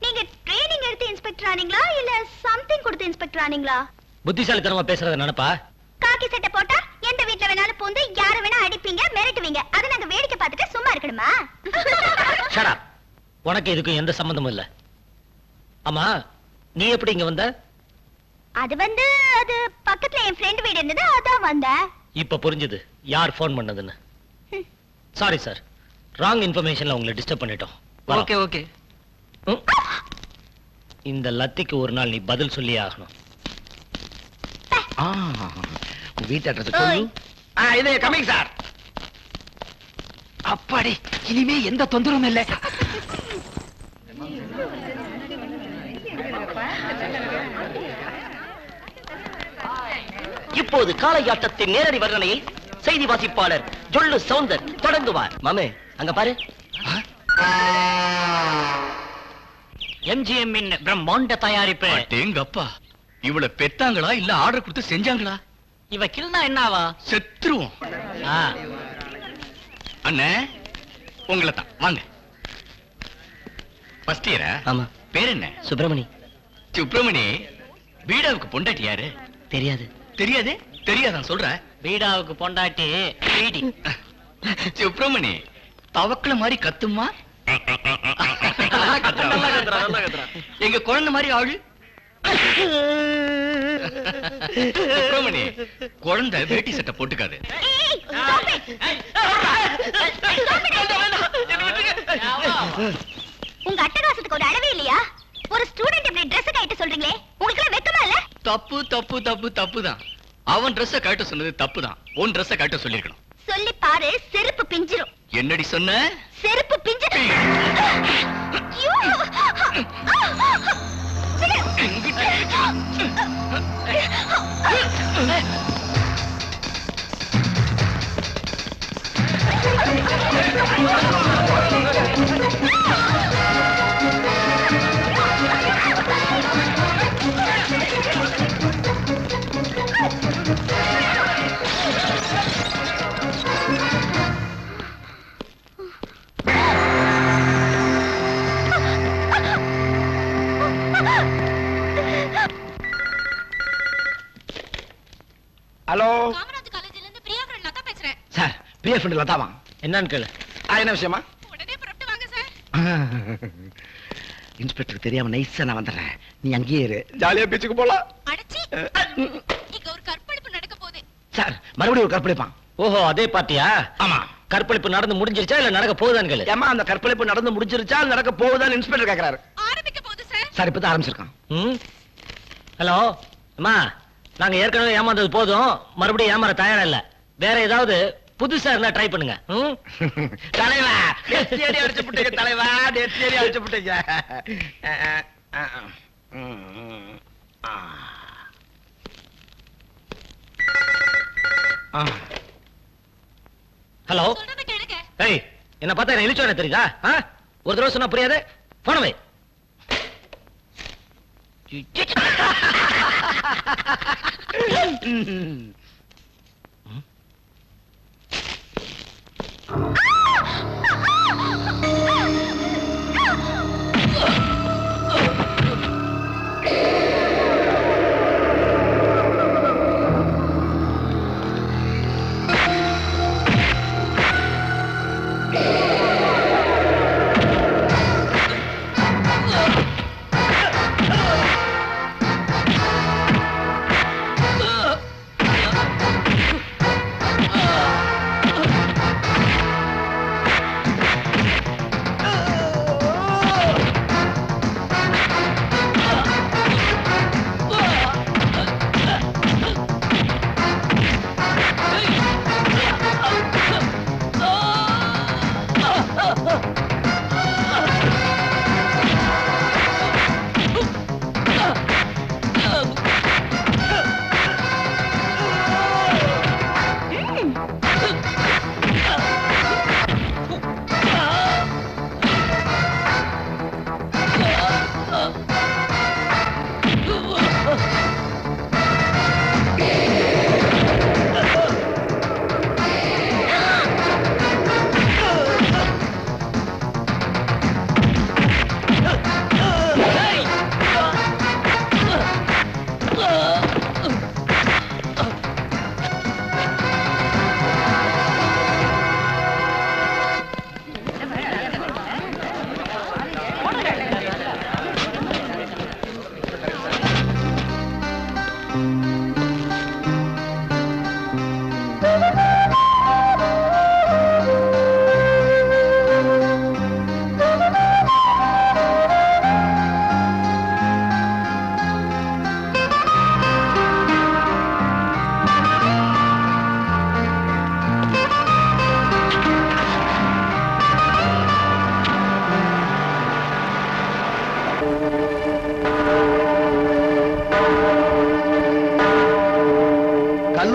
நீங்க ட்ரைனிங் எடுத்து இன்ஸ்பெக்டர் ஆனீங்களா இல்ல சம்திங் கொடுத்து இன்ஸ்பெக்டர் ஆனீங்களா? புத்திசாலித்தனமா பேசுறத நினைப்பா. காக்கி சட்டை போட்டா எந்த வீட்ல வேணாலும் பூந்து யார வேணா அடிப்பீங்க, மிரட்டுவீங்க. அத நாங்க வேடிக்கை பார்த்துட்டு சும்மா இருக்கணுமா? Shut up. உனக்கு இதுக்கும் எந்த சம்பந்தமும் இல்ல. ஆமா, நீ எப்படி இங்க வந்த? அது பக்கத்துல என் ஃப்ரெண்ட் வீடு இருந்தது, அதான் வந்தேன். இப்ப புரிஞ்சது யார் போன் பண்ணதுன்னு. சாரி சார், ராங் இன்ஃபர்மேஷன்ல உங்களை டிஸ்டர்ப் பண்ணிட்டோம். Okay okay. இந்த லத்திக்கு ஒரு நாள் நீ பதில் சொல்லியே ஆகணும். வீட்டு அட்ரஸ் சொல்லு. இது கமிங் சார். அப்பாடி, இனிமே எந்த தொந்தரவும் இல்லை. இப்போது காளையாட்டத்தின் நேரடி வர்ணனையில் செய்தி வாசிப்பாளர் ஜொல்லு சவுந்தர் தொடங்குவார். மாமே அங்க பாரு. எம்ஜிஎம் இன் பிரம்மாண்ட தயாரிப்பு. எங்கப்பா, இவ்வளவு பெத்தாங்களா இல்ல ஆர்டர் கொடுத்து செஞ்சாங்களா? இவ கிள்னா என்னவா? செத்துருவோம். அண்ணே, உங்களை தான் வாங்க. ஃபர்ஸ்ட் இயரா? ஆமா. பேர் என்ன? சுப்பிரமணி. சுப்பிரமணி, பீடாவுக்கு பொண்டாட்டி யாரு? தெரியாது. தெரியாது? தெரியாதான் சொல்ற? பீடாவுக்கு பொண்டாட்டி பீடி. சுப்பிரமணி, தவக்கல மாதிரி கத்துமா? எங்க குழந்தை மாதிரி ஆளு. சுப்பிரமணி, குழந்தை வேட்டி சட்டை போட்டுக்காது. உங்க அட்டகாசத்துக்கு ஒரு அளவே இல்லையா? ஒரு ஸ்டூடண்ட் இப்படி Dress கட்ட சொல்றீங்களே, உங்களுக்கு எல்லாம் வெக்கமா இல்ல? தப்பு தப்பு தப்பு தப்புதான். அவன் Dress கட்ட சொன்னது தப்புதான். உன் Dress கட்ட சொல்லிருக்கணும். சொல்லி பாரு, செருப்பு பிஞ்சிரும். என்னடி சொன்ன? செருப்பு பிஞ்சிரும். ஐயோ! ஹலோ காமராஜ் காலேஜ்ல இருந்து பிரியா ஃப்ரெண்ட் லதா பேசுறேன். சார், பிரியா ஃப்ரெண்ட் லதாவா? என்னன்னு கேளு. என்ன விஷயமா? உடனே புறப்பட்டு வாங்க சார். இன்ஸ்பெக்டர் தெரியாம நைஸா நான் வந்துடுறேன். நீ அங்கேயே இரு, ஜாலியா பீச்சுக்கு போலாம். அடச்சி, இங்க ஒரு கற்பழிப்பு நடக்க போகுது. சார், மறுபடியும் ஒரு கற்பழிப்பான். ஓஹோ, அதே பார்ட்டியா? ஆமா. கற்பழிப்பு நடந்து முடிஞ்சிருச்சா இல்ல நடக்க போகுதான்னு கேளு. ஏமா, அந்த கற்பழிப்பு நடந்து முடிஞ்சிருச்சா நடக்க போகுதான்னு இன்ஸ்பெக்டர் கேக்குறாரு. ஆரம்பிக்க போகுது சார். சார், இப்பதான் ஆரம்பிச்சிருக்கான். ஹலோ அம்மா, நாங்க ஏற்கனவே ஏமாந்தது போதும், மறுபடியும் ஏமாற தயாரா இல்ல. வேற ஏதாவது புதுசா இருந்தா ட்ரை பண்ணுங்க. தலைவா, நெத்தியடி அடிச்சு புட்டீங்க தலைவா, நெத்தியடி அடிச்சு புட்டீங்க. ஹலோ. சொல்றத கேளுங்க. ஏய், என்ன பார்த்தா என்ன இழிச்சோனே தெரியுதா? ஒரு தடவை சொன்னா புரியாது. போன வை.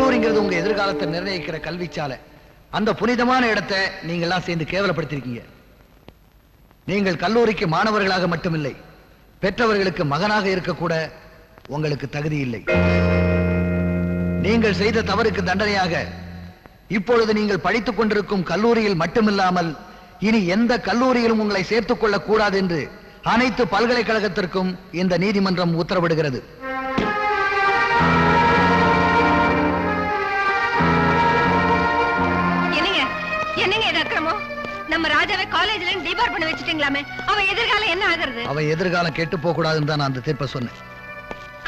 கல்லூரிங்கிறது உங்க எதிர்காலத்தை நிர்ணயிக்கிற கல்விச்சாலை. அந்த புனிதமான இடத்தை நீங்கள்லாம் சேர்ந்து கேவலப்படுத்திருக்கீங்க. நீங்கள் கல்லூரிக்கு மாணவர்களாக மட்டுமில்லை, பெற்றவர்களுக்கு மகனாக இருக்கக்கூட உங்களுக்கு தகுதி இல்லை. நீங்கள் செய்த தவறுக்கு தண்டனையாக இப்பொழுது நீங்கள் படித்துக் கொண்டிருக்கும் கல்லூரியில் மட்டுமில்லாமல் இனி எந்த கல்லூரியிலும் உங்களை சேர்த்துக் கொள்ளக் கூடாது என்று அனைத்து பல்கலைக்கழகத்திற்கும் இந்த நீதிமன்றம் உத்தரவிடுகிறது. நம்ம ராஜாவை காலேஜ்ல டிபார் பண்ண வச்சிட்டீங்களாமே, அவன் எதிர்காலம் என்ன ஆகிறது? அவன் எதிர்காலம் கெட்டு போக கூடாதுன்னு தான் நான் அந்த தீர்ப்பை சொன்னேன்.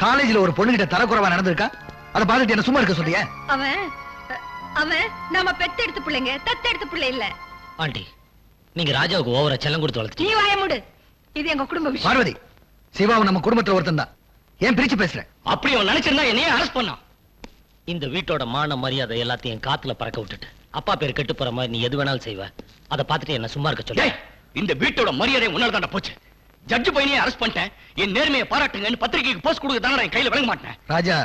காலேஜ்ல ஒரு பொண்ணுகிட்ட தரக்குறைவா நடந்திருக்கா, அதை பார்த்துட்டு என்ன சும்மா இருக்க சொல்றியா? அவன் நாம பெத்தெடுத்த பிள்ளைங்க, தத்தெடுத்த பிள்ளை இல்ல. ஆண்டி, நீங்க ராஜாவுக்கு ஓவரா செல்லம் கொடுத்து வளர்த்து. நீ வாய மூடு, இது எங்க குடும்ப விஷயம். பார்வதி, சிவாவும் நம்ம குடும்பத்துல ஒருத்தன் தான், ஏன் பிரிச்சு பேசுற? அப்படி அவன் நினைச்சிருந்தா என்னையே அரெஸ்ட் பண்ணான். இந்த வீட்டோட மான மரியாதை எல்லாத்தையும் காத்துல பறக்க விட்டுட்டு அப்பா பேர் கெட்டு போற மாதிரி நீ எது வேணாலும் செய்வ. அதை பார்த்துட்டு என்ன சும்மா இருக்க சொல்லு. இந்த வீட்டோட மரியாதை உன்னால தாண்டா போச்சு. ஜட்ஜ் பையனையே அரெஸ்ட் பண்ணிட்டேன், என் நேர்மையை பாராட்டுங்கன்னு பத்திரிகைக்கு போஸ்ட் கொடுக்க தானே என் கையில வழங்க மாட்டேன். ராஜா,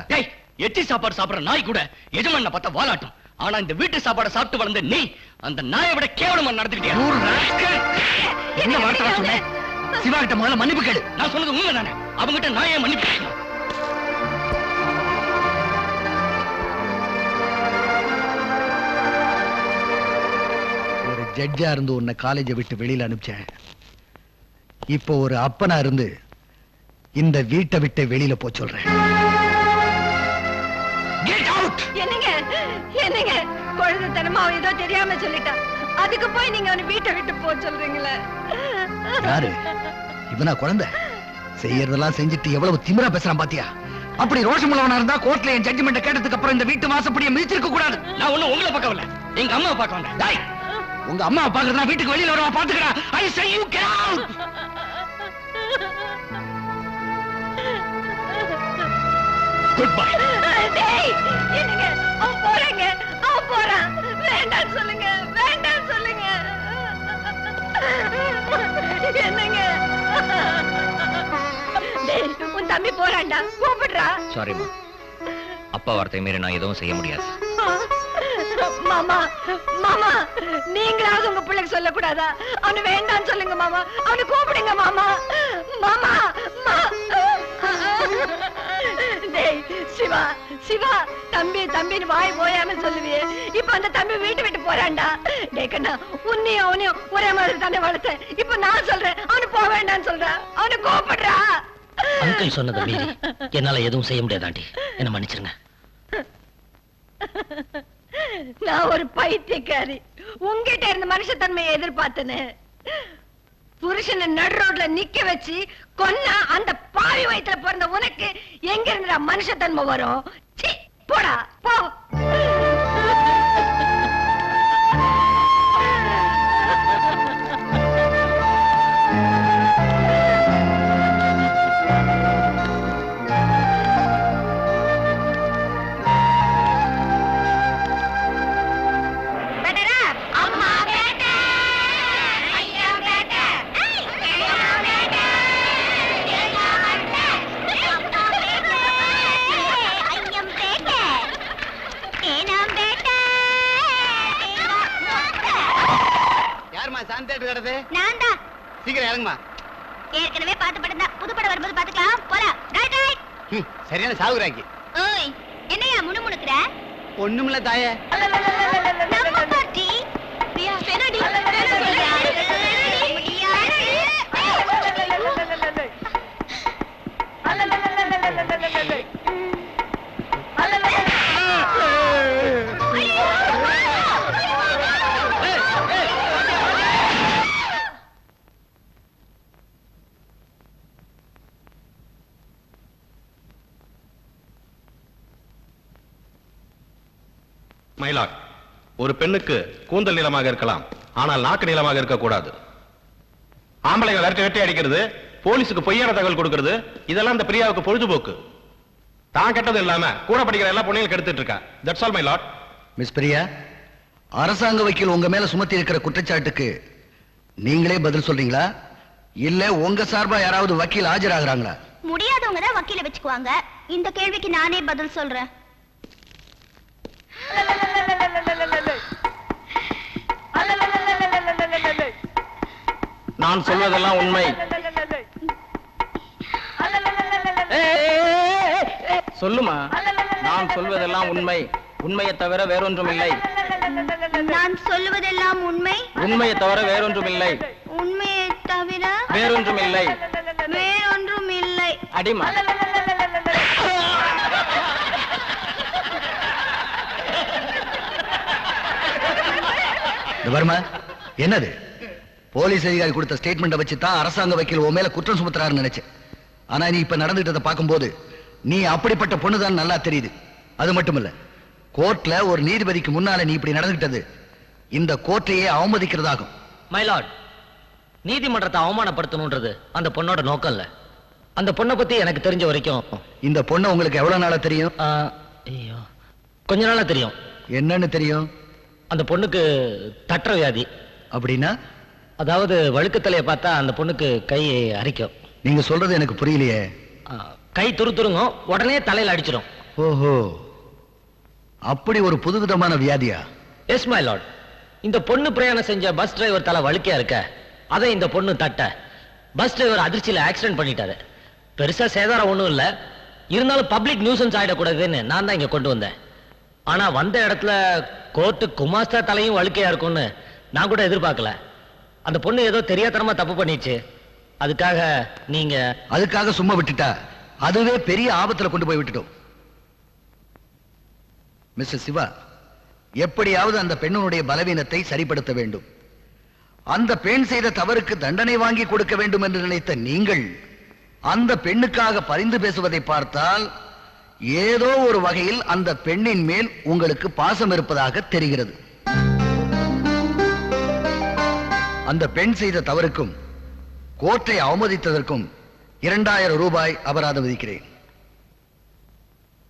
எச்சி சாப்பாடு சாப்பிடுற நாய் கூட எஜமான பார்த்தா வாலாட்டும். ஆனா இந்த வீட்டு சாப்பாடை சாப்பிட்டு வளர்ந்த நீ அந்த நாயை விட கேவலமா நடந்துக்கிட்டியா? என்ன வார்த்தை சொன்ன? சிவா கிட்ட முதல்ல மன்னிப்பு கேளு. நான் சொன்னது உண்மை தானே, அவங்கிட்ட நாயை மன்னிப்பு கேட்கணும். ஒரு ஜட்ஜா இருந்து உன்னை காலேஜை விட்டு வெளியில அனுப்பிச்சேன். இப்போ ஒரு அப்பனா இருந்து இந்த வீட்டை விட்டு வெளியில போ சொல்றேன். என்னங்க குழந்தைத்தனமா அவன் ஏதோ தெரியாம சொல்லிட்டான், அதுக்கு போய் நீங்க அவனை வீட்டை விட்டு போ சொல்றீங்களே? யாரு இவனா? குழந்தை செய்யறதெல்லாம் செஞ்சுட்டு எவ்வளவு திமிரா பேசுறான் பாத்தியா? அப்படி ரோஷமுள்ளவனா இருந்தா கோர்ட்ல என் ஜட்ஜ்மெண்ட் கேட்டதுக்கு அப்புறம் இந்த வீட்டு வாசப்படியை மிதிச்சிருக்க கூடாது. நான் ஒண்ணு உங்களை பார்க்க வரல, எங்க அம்மாவை பார்க்க வந்தேன். உங்க அம்மாவை பார்க்கறதுனா வீட்டுக்கு வெளியில வரவா பாத்துக்கடா. I say you get out. Good bye. என்னங்க அவன் போறேங்க, அவன் போறான். வேண்டாம் சொல்லுங்க, வேண்டாம் சொல்லுங்க. என்னங்க உன் தம்பி போறான்டா, கூப்பிடுறா. சாரிம்மா, அப்பா வார்த்தை மீறி நான் எதுவும் செய்ய முடியாது. மாமா, மாமா, நீங்களாவது உங்க பிள்ளைக்கு சொல்லக்கூடாதா? அவனு வேண்டாம் சொல்லுங்க மாமா, அவனு கூப்பிடுங்க மாமா. மாமா, டேய் சிவா, சிவா, தம்பி தம்பின்னு வாய் போயாம சொல்லுவியே, இப்ப அந்த தம்பி வீட்டு விட்டு போறான்டா. டேய் கண்ணா, உன்னையும் அவனையும் ஒரே மாதிரி தானே வளர்த்தேன். இப்ப நான் சொல்றேன், அவனு போக வேண்டாம்னு சொல்றேன், அவனு கூப்பிடுறா. அங்கிள் சொன்னதை மீறி என்னால எதுவும் செய்ய முடியாதாண்டி, என்ன மன்னிச்சிருங்க. நான் ஒரு பைத்தியக்காரி, உங்ககிட்ட இருந்த மனுஷத்தன்மையை எதிர்பார்த்தேன்னு. புருஷனை நடு ரோட்ல நிக்க வச்சு கொன்னா அந்த பாவி வயித்துல பிறந்த உனக்கு எங்க இருந்த மனுஷத்தன்மை வரும்? சீ, போடா போ. சீக்கிரம் இறங்குமா. ஏற்கனவே பாட்டு படம் தான், புது படம் வரும்போது பாத்துக்கலாம். போலாம். Right right. சரியான சாவுராக்கி. ஓய், என்னையா முணுமுணுக்குற? ஒண்ணுமில்ல தாயே. நம்ம பார்ட்டி. பிரியா, பெனடி. மயிலாட், ஒரு பெண்ணுக்கு கூந்தல் நீளமாக இருக்கலாம், ஆனால் நாக்கு நீளமாக இருக்கக்கூடாது. ஆம்பளைங்க விரட்டி வெட்டி அடிக்கிறது, போலீஸுக்கு பொய்யான தகவல் கொடுக்கிறது, இதெல்லாம் இந்த பிரியாவுக்கு பொழுதுபோக்கு. தான் கெட்டது இல்லாம கூட படிக்கிற எல்லா பொண்ணையும் கெடுத்துட்டு இருக்கா. That's all my Lord. Miss Priya, அரசாங்க வக்கீல் உங்க மேல சுமத்தி இருக்கிற குற்றச்சாட்டுக்கு நீங்களே பதில் சொல்றீங்களா, இல்ல உங்க சார்பா யாராவது வக்கீல் ஆஜராகிறாங்களா? முடியாதவங்க தான் வக்கீல வச்சுக்குவாங்க. இந்த கேள்விக்கு நானே பதில் சொல்றேன். நான் சொல்வதெல்லாம் உண்மை. சொல்லுமா, நான் சொல்வதெல்லாம் உண்மை, உண்மையை தவிர வேறொன்றும் இல்லை. நான் சொல்லுவதெல்லாம் உண்மை, உண்மையை தவிர வேறொன்றும் இல்லை. உண்மையை தவிர வேறொன்றும் இல்லை. வேறொன்றும் இல்லை. அடிமா. வர்மா, என்னது? போலீஸ் அதிகாரி கொடுத்த ஸ்டேட்மெண்ட்டை வச்சு தான் அரசாங்க வக்கீல் உன் மேல குற்றம் சுமத்துறாருன்னு நினைச்சேன். ஆனா நீ இப்ப நடந்துட்டதை பார்க்கும்போது நீ அப்படிப்பட்ட பொண்ணுதான் நல்லா தெரியுது. அது மட்டும் இல்ல, கோர்ட்ல ஒரு நீதிபதிக்கு முன்னால நீ இப்படி நடந்துகிட்டது இந்த கோர்ட்டையே அவமதிக்கிறதாகும். மைலார்ட், நீதிமன்றத்தை அவமானப்படுத்தணும்ன்றது அந்த பொண்ணோட நோக்கம் இல்ல. அந்த பொண்ணை பத்தி எனக்கு தெரிஞ்ச வரைக்கும் இந்த பொண்ணை உங்களுக்கு எவ்வளவு நாளா தெரியும்? ஐயோ, கொஞ்ச நாளா தெரியும். என்னன்னு தெரியும்? அந்த பொண்ணுக்கு தட்டுற வியாதி. அப்படின்னா? அதாவது வழுக்கத்தலையை பார்த்தா அந்த பொண்ணுக்கு கை அரிக்கும். நீங்க சொல்றது எனக்கு புரியலையே. கை துருத்துருங்கும், உடனே தலையில அடிச்சிடும். ஓஹோ, அப்படி ஒரு புதுவிதமான வியாதியா? Yes my lord. இந்த பொண்ணு பிரயாணம் செஞ்ச பஸ் டிரைவர் தலை வழுக்கையா இருக்க, அதை இந்த பொண்ணு தட்ட பஸ் டிரைவர் அதிர்ச்சியில ஆக்சிடென்ட் பண்ணிட்டாரு. பெருசா சேதாரம் ஒண்ணும் இல்ல, இருந்தாலும் பப்ளிக் நியூசன்ஸ் ஆயிடக்கூடாதுன்னு நான் தான் இங்க கொண்டு வந்தேன். ஆனா வந்த இடத்துல கோர்ட்டு குமாஸ்தா தலையும் வழுக்கையா இருக்கும்னு நான் கூட எதிர்பார்க்கல. அந்த பொண்ணு ஏதோ தெரியாதனமா தப்பு பண்ணிச்சு. அதுக்காக நீங்க அதுக்காக சும்மா விட்டுட்டா அதுவே பெரிய ஆபத்துல கொண்டு போய் விட்டுட்டோம். மிஸ்டர் சிவா, எப்படியாவது அந்த பெண்ணுடைய பலவீனத்தை சரிப்படுத்த வேண்டும். அந்த பெண் செய்த தவறுக்கு தண்டனை வாங்கி கொடுக்க வேண்டும் என்று நினைத்த நீங்கள் அந்த பெண்ணுக்காக பரிந்து பேசுவதை பார்த்தால் ஏதோ ஒரு வகையில் அந்த பெண்ணின் மேல் உங்களுக்கு பாசம் இருப்பதாக தெரிகிறது. அந்த பெண் செய்த தவறுக்கும் கோர்ட்டை அவமதித்ததற்கும் 2000 ரூபாய் அபராதம் விதிக்கிறேன்.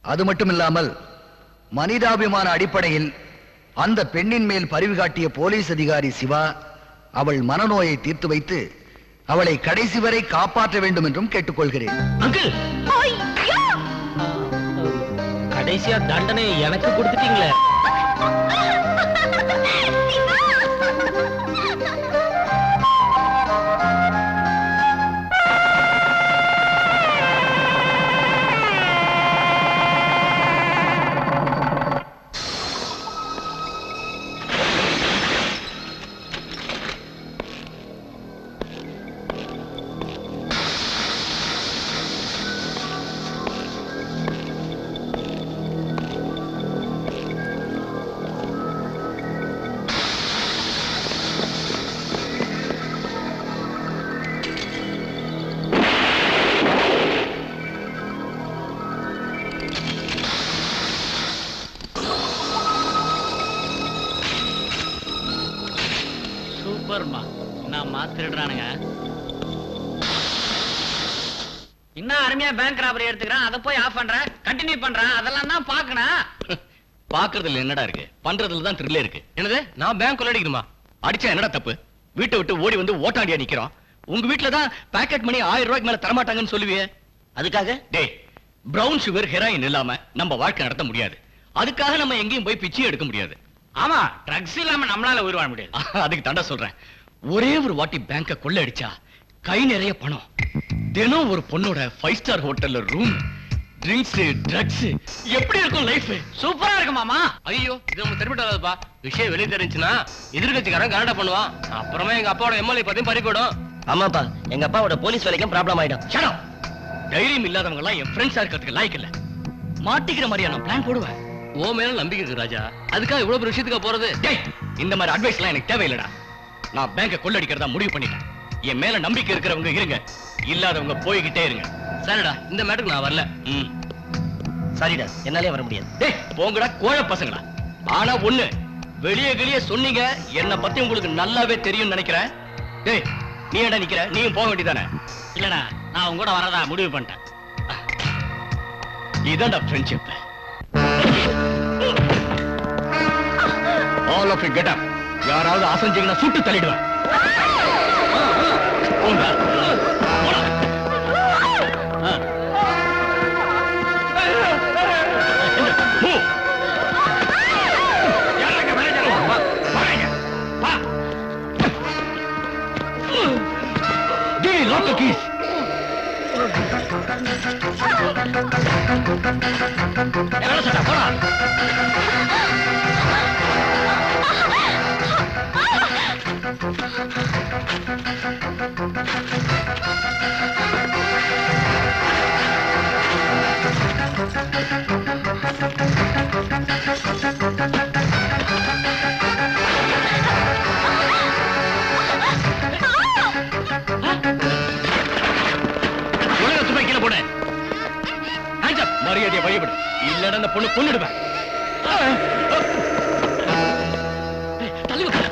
அது மட்டுமில்லாமல் மனிதாபிமான அடிப்படையில் அந்த பெண்ணின் மேல் பரிவு காட்டிய போலீஸ் அதிகாரி சிவா அவள் மனநோயை தீர்த்து வைத்து அவளை கடைசி வரை காப்பாற்ற வேண்டும் என்றும் கேட்டுக்கொள்கிறேன். அங்கிள், கடைசியா தண்டனை எனக்கு கொடுத்துட்டீங்களே. சூப்பர்மா, நான் மாத்திடுறானுங்க. இன்னும் அருமையா பேங்க் ராபரி எடுத்துக்கிறான், அதை போய் ஆஃப் பண்ற, கண்டினியூ பண்றான், அதெல்லாம் தான் பாக்கணும். பாக்குறதுல என்னடா இருக்கு, பண்றதுல தான் த்ரில்லே இருக்கு. என்னது, நான் பேங்க் கொள்ளடிக்கணுமா? அடிச்சா என்னடா தப்பு? வீட்டை விட்டு ஓடி வந்து ஓட்டாண்டியா நிக்கிறோம். உங்க வீட்டுல தான் பாக்கெட் மணி 1000 ரூபாய்க்கு மேல தரமாட்டாங்கன்னு சொல்லுவியே, அதுக்காக? டேய், பிரவுன் சுகர் ஹெராயின் இல்லாம நம்ம வாழ்க்கை நடத்த முடியாது. அதுக்காக நம்ம எங்கேயும் போய் பிச்சை எடுக்க முடியாது. ஆமா, ட்ரக்ஸ் இல்லாம நம்மளால உயிர் வாழ முடியாது. அதுக்கு தாண்டா சொல்றேன், ஒரே ஒரு வாட்டி பேங்க கொள்ள அடிச்சா கை நிறைய பணம், தினம் ஒரு பொண்ணோட 5 ஸ்டார் ஹோட்டல்ல ரூம், ட்ரிங்க்ஸ், ட்ரக்ஸ், எப்படி இருக்கும் லைஃப்? சூப்பரா இருக்கு மாமா. ஐயோ, இது நம்ம தெரிவிட்டாதப்பா. விஷயம் வெளியே தெரிஞ்சுன்னா எதிர்கட்சிக்காரன் கனடா பண்ணுவான். அப்புறமா எங்க அப்பாவோட எம்எல்ஏ பத்தியும் பறி போயிடும். ஆமாப்பா, எங்க அப்பாவோட போலீஸ் வேலைக்கும் ப்ராப்ளம் ஆயிடும். சடம், தைரியம் இல்லாதவங்க எல்லாம் என் ஃப்ரெண்ட்ஸா இருக்கிறதுக்கு லாய்க்கு இல்ல. மாட்டிக்கிற மாதிரியா நான் பிளான் போடுவேன். ஓ மேல நம்பிக்கை இருக்கு ராஜா, அதுக்காக இவ்வளவு பெரிய விஷயத்துக்கு போறது? டேய், இந்த மாதிரி அட்வைஸ் எல்லாம் எனக்கு தேவையில்லடா. நான் பேங்க கொள்ளடிக்கிறதா முடிவு பண்ணிட்டேன். என் மேல நம்பிக்கை இருக்கிறவங்க இருங்க, இல்லாதவங்க போய்கிட்டே இருங்க. சரிடா, இந்த மேட்டருக்கு நான் வரல. சரிடா, என்னாலே வர முடியாது. டேய், போங்கடா கோழ பசங்களா. ஆனா ஒண்ணு, வெளியே சொன்னீங்க, என்ன பத்தி உங்களுக்கு நல்லாவே தெரியும் நினைக்கிறேன். டேய், நீ ஏன்டா நிக்கிற? நீயும் போக வேண்டியதானே? இல்லடா, நான் உங்க கூட வரதா முடிவு பண்ணிட்டேன். இதான்டா friendship. All of you get up. யாராவது அசஞ்சீங்கன்னா சுட்டு தள்ளிடுவேன். போங்க. Move. வேலை சட்டா போடா. ஒழுங்கா துப்பாக்கி கீழே போடு. மரியாதையை வழிபடு, இல்லைன்னா அந்த பொண்ணு கொன்னுடுவேன். தள்ளி விட்டு.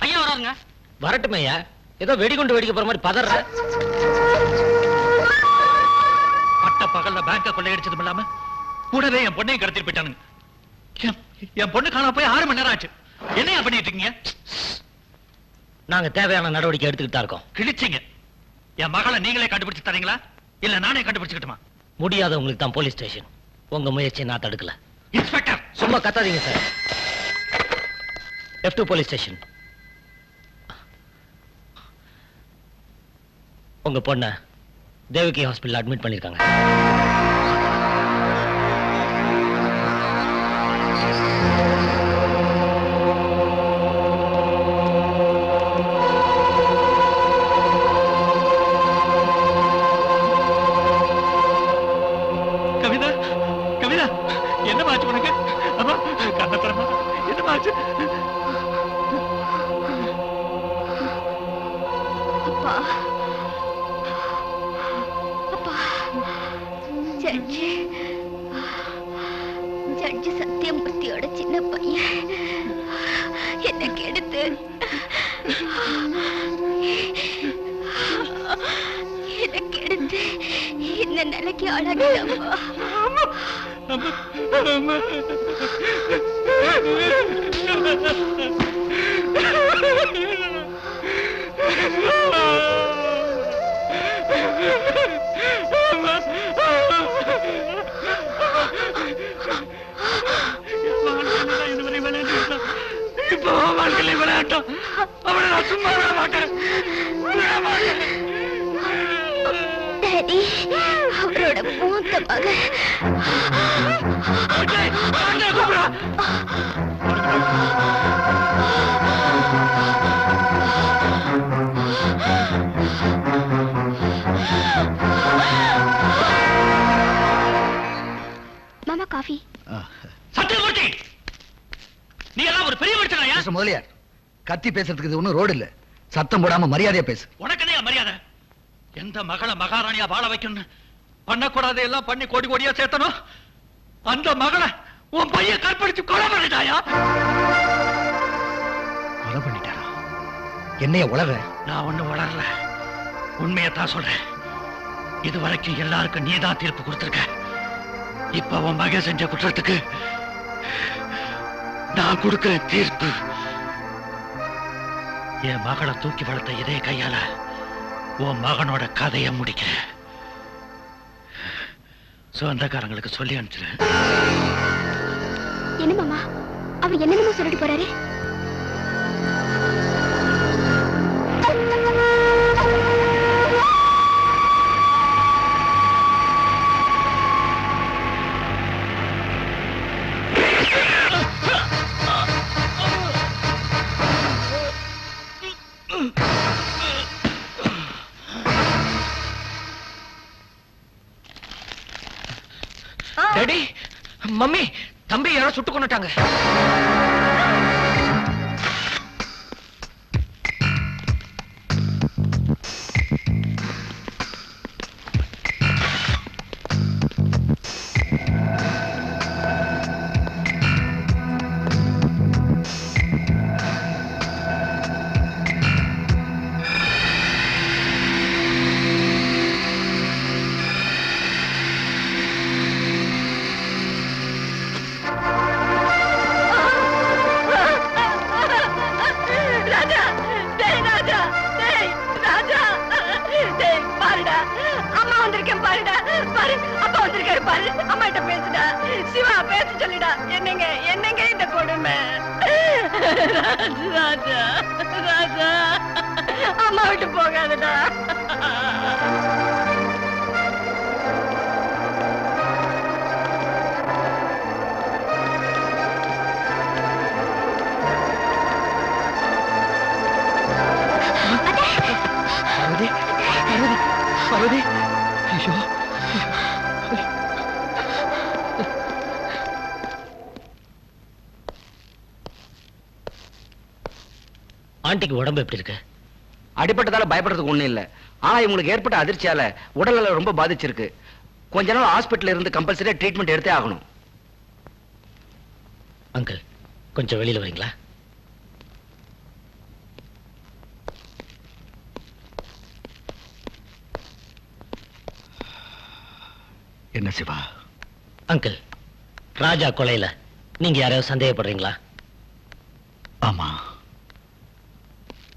ஐயா வராருங்க. வரட்டுமே ஐயா, ஏதோ வெடிகுண்டு வெடிக்க போற மாதிரி பதற. பட்ட பகல்ல பேங்க கொள்ளையடிச்சதும் இல்லாம கூடவே என் பொண்ணையும் கடத்திட்டு போயிட்டானுங்க. என் பொண்ணு காணாம போய் 6 மணி நேரம் ஆச்சு. என்னையா பண்ணிட்டு இருக்கீங்க? நாங்க தேவையான நடவடிக்கை எடுத்துக்கிட்டு தான் இருக்கோம். கிழிச்சிங்க. என் மகளை நீங்களே கண்டுபிடிச்சு தரீங்களா இல்ல நானே கண்டுபிடிச்சுக்கிட்டுமா? முடியாதவங்களுக்கு தான் போலீஸ் ஸ்டேஷன். உங்க முயற்சியை நான் தடுக்கல. இன்ஸ்பெக்டர் சும்மா கத்தாதீங்க சார். F2 police station. உங்க பொண்ண தேவகி ஹாஸ்பிடல் அட்மிட் பண்ணிருக்காங்க. கவிதா, கவிதா, என்ன ஆச்சு உனக்கு? அம்மா கண்ணத்தரமா என்ன ஆச்சு? அப்பா அப்பா, ஜட்ஜி சத்தியமூர்த்தியோட சின்ன பையன் என்ன கெடுத்து இந்த நிலைக்கு ஆளாக்கிட்டப்பா. இப்போ வாழ்க்கையில விளையாட்டம். அவனை நான் சும்மா விட மாட்டேன். டாடி, அவரோட மூத்த மகன் மாமா காஃபி. சத்தியமூர்த்தி, நீ எல்லாம் ஒரு பெரிய மனுஷனாயா? முதலியார், கத்தி பேசுறதுக்கு இது ஒண்ணும் ரோடு இல்ல. சத்தம் போடாம மரியாதையா பேசு. உனக்கு என்ன மரியாதை? எந்த மகளை மகாராணியா வாழ வைக்கணும் பண்ணக்கூடாது எல்லாம் பண்ணி கோடி கோடியா சேர்த்தனும். அந்த மகளை உன் பையன் கற்பழிச்சு கொலை பண்ணிட்டாயா? கொலை பண்ணிட்டாரா? என்னைய உளற? நான் ஒண்ணு வளரல, உண்மையத்தான் சொல்றேன். இதுவரைக்கும் எல்லாருக்கும் நீதான் தீர்ப்பு கொடுத்திருக்க. இப்ப உன் மகன் செஞ்ச குற்றத்துக்கு நான் கொடுக்கிற தீர்ப்பு. என் மகளை தூக்கி வளர்த்த இதே கையால உன் மகனோட கதையை முடிக்கிறேன். சொந்தக்காரங்களுக்கு சொல்லி அனுப்பிச்சிரு. என்ன மாமா அவர் என்னென்னமோ சொல்லிட்டு போறாரு? டாடி, மம்மி, தம்பி யாரோ சுட்டு கொண்டுட்டாங்க. அம்மா விட்டு போகாதடா. பார்வதி, பார்வதி, பார்வதி, ஐயோ, ஆண்டிக்கு உடம்பு எப்படி இருக்கு? அடிப்பட்டதால பயப்படுறதுக்கு ஒண்ணும் இல்ல. ஆனா இவங்களுக்கு ஏற்பட்ட அதிர்ச்சியால உடல்நல ரொம்ப பாதிச்சிருக்கு. கொஞ்ச நாள் ஹாஸ்பிட்டல்ல இருந்து கம்பல்சரியா ட்ரீட்மெண்ட் எடுத்தே ஆகணும். அங்கிள், கொஞ்சம் வெளியில வரீங்களா? என்ன சிவா? அங்கிள், ராஜா கொலையில நீங்க யாரையாவது சந்தேகப்படுறீங்களா? ஆமா,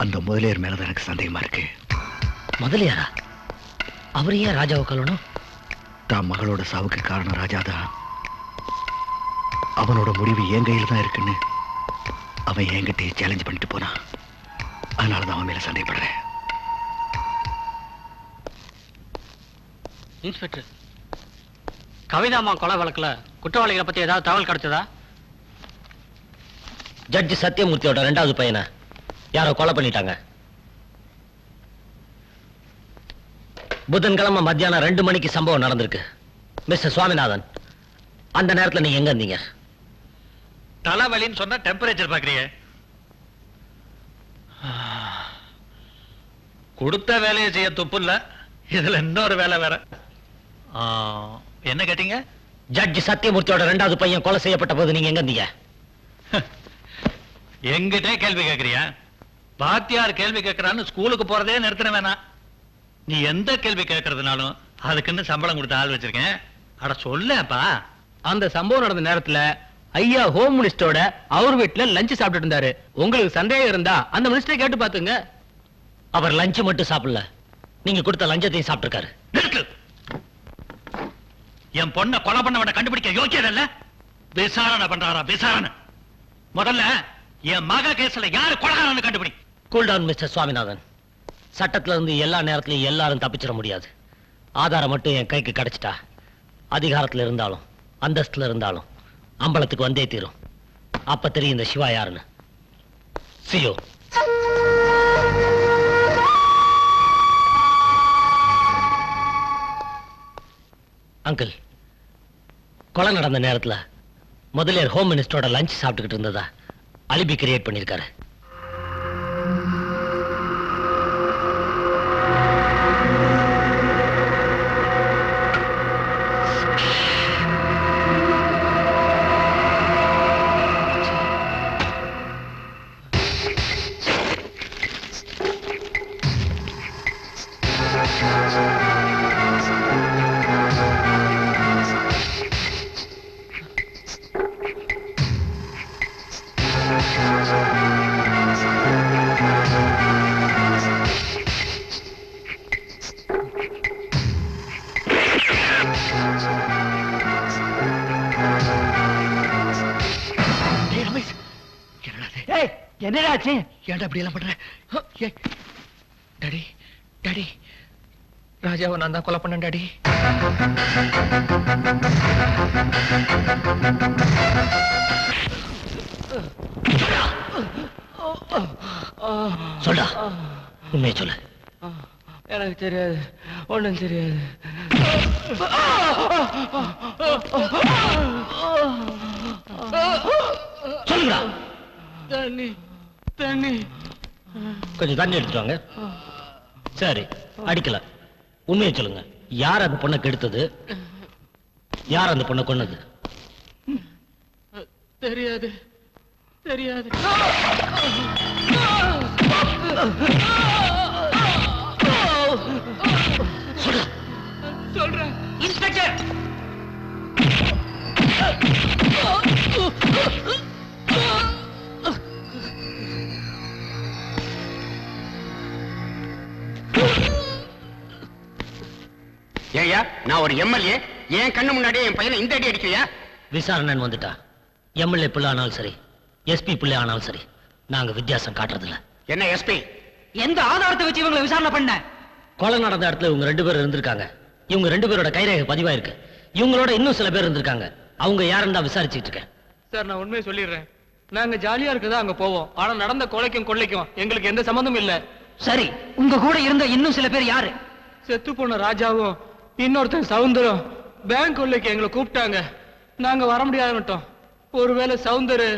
அந்த முதலியார் மேலதான் எனக்கு சந்தேகமா இருக்கு. முதலியாரா? அவர் ஏன் ராஜாவை கொல்லணும்? தான் மகளோட சாவுக்கு காரணம் ராஜாதான். அவனோட முடிவு என் கையில தான் இருக்குன்னு அவன் என்கிட்ட சேலஞ்ச் பண்ணிட்டு போனான். அதனாலதான் அவன் மேல சந்தேகப்படுறேன். இன்ஸ்பெக்டர், கவிதாமா கொலை வழக்குல குற்றவாளிகளை பத்தி ஏதாவது தகவல் கிடைச்சதா? ஜட்ஜி சத்தியமூர்த்தியோட 2வது பையனை யாரோ கொலை பண்ணிட்டாங்க. புதன்கிழமை மத்தியானம் 2 மணிக்கு சம்பவம் நடந்திருக்கு. மிஸ்டர் சுவாமிநாதன், அந்த நேரத்துல நீங்க எங்க இருந்தீங்க? தலைவலின்னு சொன்னா டெம்பரேச்சர் பாக்குறீங்க. கொடுத்த வேலையை செய்ய துப்பு இல்ல, இதுல இன்னொரு வேலை வேற. என்ன கேட்டீங்க? ஜட்ஜி சத்தியமூர்த்தியோட 2வது பையன் கொலை செய்யப்பட்ட போது நீங்க எங்க இருந்தீங்க? எங்கிட்டே கேள்வி கேட்கறியா? பாத்தியார் கேள்வி கேட்கறான்னு ஸ்கூலுக்கு போறதே நிறுத்தின வேணாம். நீ எந்த கேள்வி கேட்கறதுனாலும் அதுக்குன்னு சம்பளம் கொடுத்த ஆள் வச்சிருக்கேன். அட சொல்லப்பா. அந்த சம்பவம் நடந்த நேரத்துல ஐயா ஹோம் மினிஸ்டரோட அவர் வீட்டுல லஞ்ச் சாப்பிட்டு இருந்தாரு. உங்களுக்கு சந்தேகம் இருந்தா அந்த மினிஸ்டரை கேட்டு பாத்துங்க. அவர் லஞ்ச் மட்டும் சாப்பிடல, நீங்க கொடுத்த லஞ்சத்தையும் சாப்பிட்டிருக்காரு. நிறுத்து. என் பொண்ணை கொலை பண்ணவனை கண்டுபிடிக்க யோக்கியம் இல்ல. விசாரணை பண்றாரா? விசாரணை. முதல்ல என் மக கேஸ்ல யாரு கொலைகாரன்னு கண்டுபிடி. Cool down mister Swaminathan. சட்டத்துல இருந்து எல்லா நேரத்திலையும் எல்லாரும் தப்பிச்சிட முடியாது. ஆதாரம் மட்டும் என் கைக்கு கிடைச்சிட்டா அதிகாரத்துல இருந்தாலும் அந்தஸ்துல இருந்தாலும் அம்பலத்துக்கு வந்தே தீரும். அப்ப தெரியும் இந்த சிவா யாருன்னு. சியோ. அங்கிள், கொலை நடந்த நேரத்துல முதலியார் ஹோம் மினிஸ்டரோட லஞ்ச் சாப்பிட்டுக்கிட்டு இருந்ததா அலிபி கிரியேட் பண்ணிருக்காரு. என்னடாச்சு? ஏன்டா இப்படி எல்லாம் பண்ற? டாடி டாடி, ராஜாவை நான் தான் கொலை பண்ணேன் டாடி. சொல்டா, உண்மையை சொல்லு. எனக்கு தெரியாது, ஒண்ணும் தெரியாது. சொல்லுடா. தண்ணி தண்ணி. கொஞ்சம் தண்ணி எடுத்துட்டு வாங்க. சரி, அடிக்கல. உண்மையை சொல்லுங்க. யார் அந்த பொண்ணை கெடுத்தது? யார் அந்த பொண்ணை கொன்னது? தெரியாது தெரியாது. சொல்றேன் இன்ஸ்பெக்டர். ஏய்யா, நான் ஒரு எம்எல்ஏ, என் கண்ணு முன்னாடியே என் பையனை இந்த அடி அடிக்கையா? விசாரணை வந்துட்டா எம்எல்ஏ பிள்ளை ஆனாலும் சரி, எஸ்பி பிள்ளை ஆனாலும் சரி, நாங்க வித்தியாசம் காட்டுறதில்ல. என்ன எஸ்பி? எந்த ஆதாரத்தை வச்சு இவங்களை விசாரணை பண்ண? கொலை நடந்த இடத்துல இவங்க 2 பேர் இருந்திருக்காங்க. இவங்க 2 பேரோட கைரேகை பதிவாயிருக்கு. இவங்களோட இன்னும் சில பேர் இருந்திருக்காங்க. அவங்க யாருன்னு தான் விசாரிச்சுட்டு இருக்கேன். சார், நான் உண்மையை சொல்லிடுறேன். நாங்க ஜாலியா இருக்கதா அங்க போவோம். ஆனா நடந்த கொலைக்கும் கொள்ளைக்கும் எங்களுக்கு எந்த சம்பந்தமும் இல்ல. சரி, உங்க கூட இருந்த இன்னும் சில பேர் யாரு? செத்து போன ராஜாவும் இன்னொருத்தன் சவுந்தரம் பேங்க் கொள்ளைக்கு எங்களை கூப்பிட்டாங்க. நாங்க வர முடியாதுட்டோம். ஒருவேளை சவுந்தரு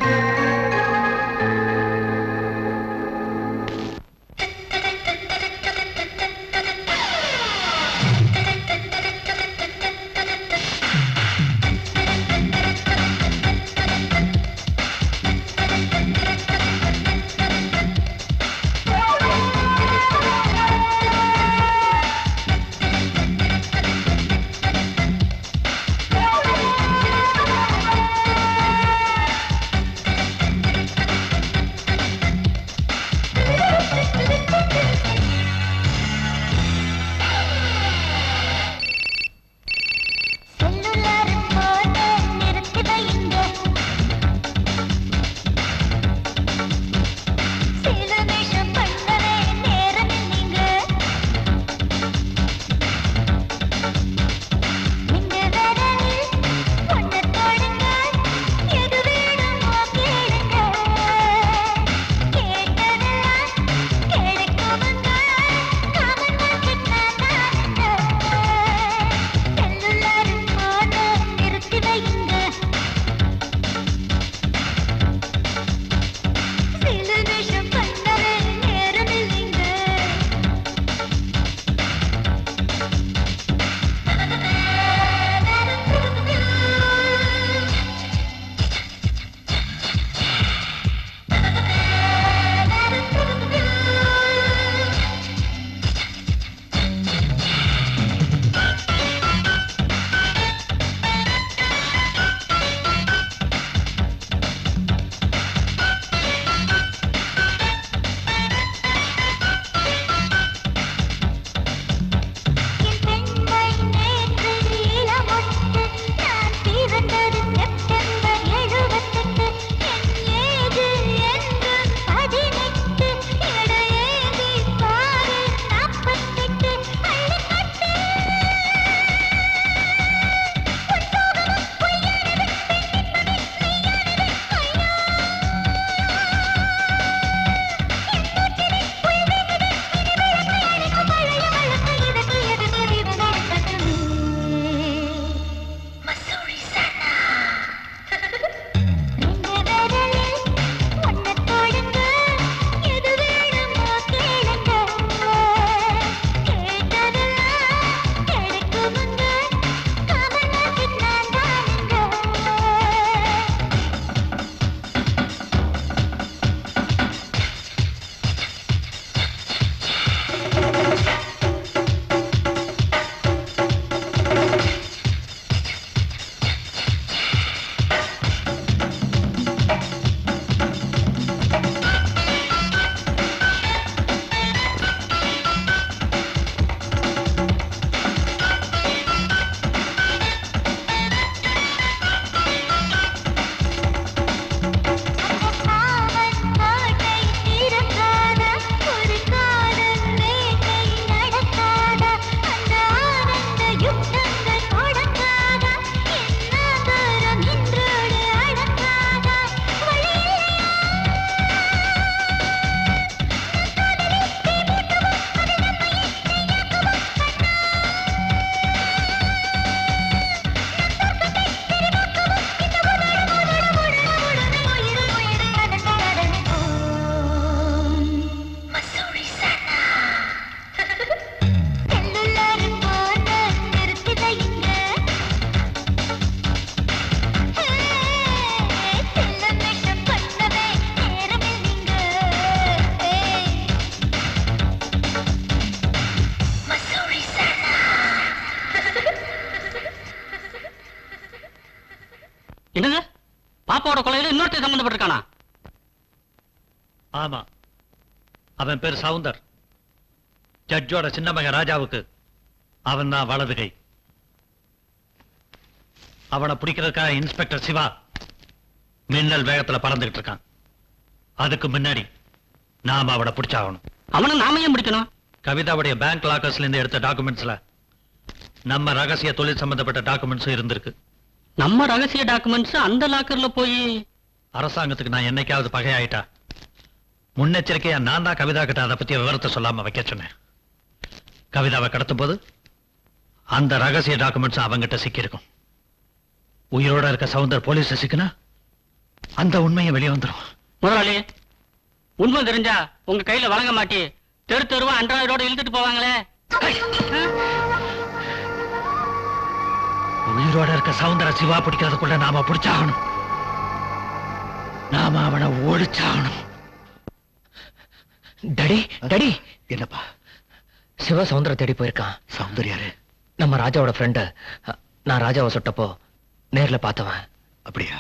அப்பாவோட கொலையில இன்னொருத்தர் சம்பந்தப்பட்டிருக்கானா? ஆமா, அவன் பேர் சவுந்தர். ஜட்ஜோட சின்ன மகன் ராஜாவுக்கு அவன் தான் வலது கை. அவனை பிடிக்கிறதுக்காக இன்ஸ்பெக்டர் சிவா மின்னல் வேகத்துல பறந்துகிட்டு இருக்கான். அதுக்கு முன்னாடி நாம அவனை பிடிச்சாகணும். அவனை நாம ஏன் பிடிக்கணும்? கவிதாவுடைய பேங்க் லாக்கர்ஸ்ல இருந்து எடுத்த டாக்குமெண்ட்ஸ்ல நம்ம ரகசிய தொழில் சம்பந்தப்பட்ட டாக்குமெண்ட்ஸும் இருந்திருக்கு. நம்ம ரகசிய டாக்குமெண்ட்ஸ் அந்த லாக்கர்ல போய் அரசாங்கத்துக்கு நான் என்னைக்காவது பகையாயிட்டா முன்னெச்சரிக்கையா நான் தான் கவிதா கிட்ட அதை பத்தி விவரத்தை சொல்லாம வைக்க சொன்னேன். கவிதாவை கடத்தும் போது அந்த ரகசிய டாக்குமெண்ட்ஸ் அவங்கிட்ட சிக்கியிருக்கும். உயிரோட இருக்க சவுந்தர் போலீஸ் சிக்கினா அந்த உண்மையை வெளியே வந்துடும். முதலாளி, உண்மை தெரிஞ்சா உங்க கையில வழங்க மாட்டி தெரு தெருவா அன்றாயிரோட இழுத்துட்டு போவாங்களே. உயிரோட இருக்க சவுந்தர சிவா பிடிக்கிறதுக்குள்ள நாம பிடிச்சாகணும். நாம அவனை ஓடிச்சாகணும். டடி டடி, என்னப்பா? சிவா சவுந்தர தேடி போயிருக்கான். சவுந்தர் யாரு? நம்ம ராஜாவோட ஃப்ரெண்டு. நான் ராஜாவை சுட்டப்போ நேர்ல பார்த்தவன். அப்படியா?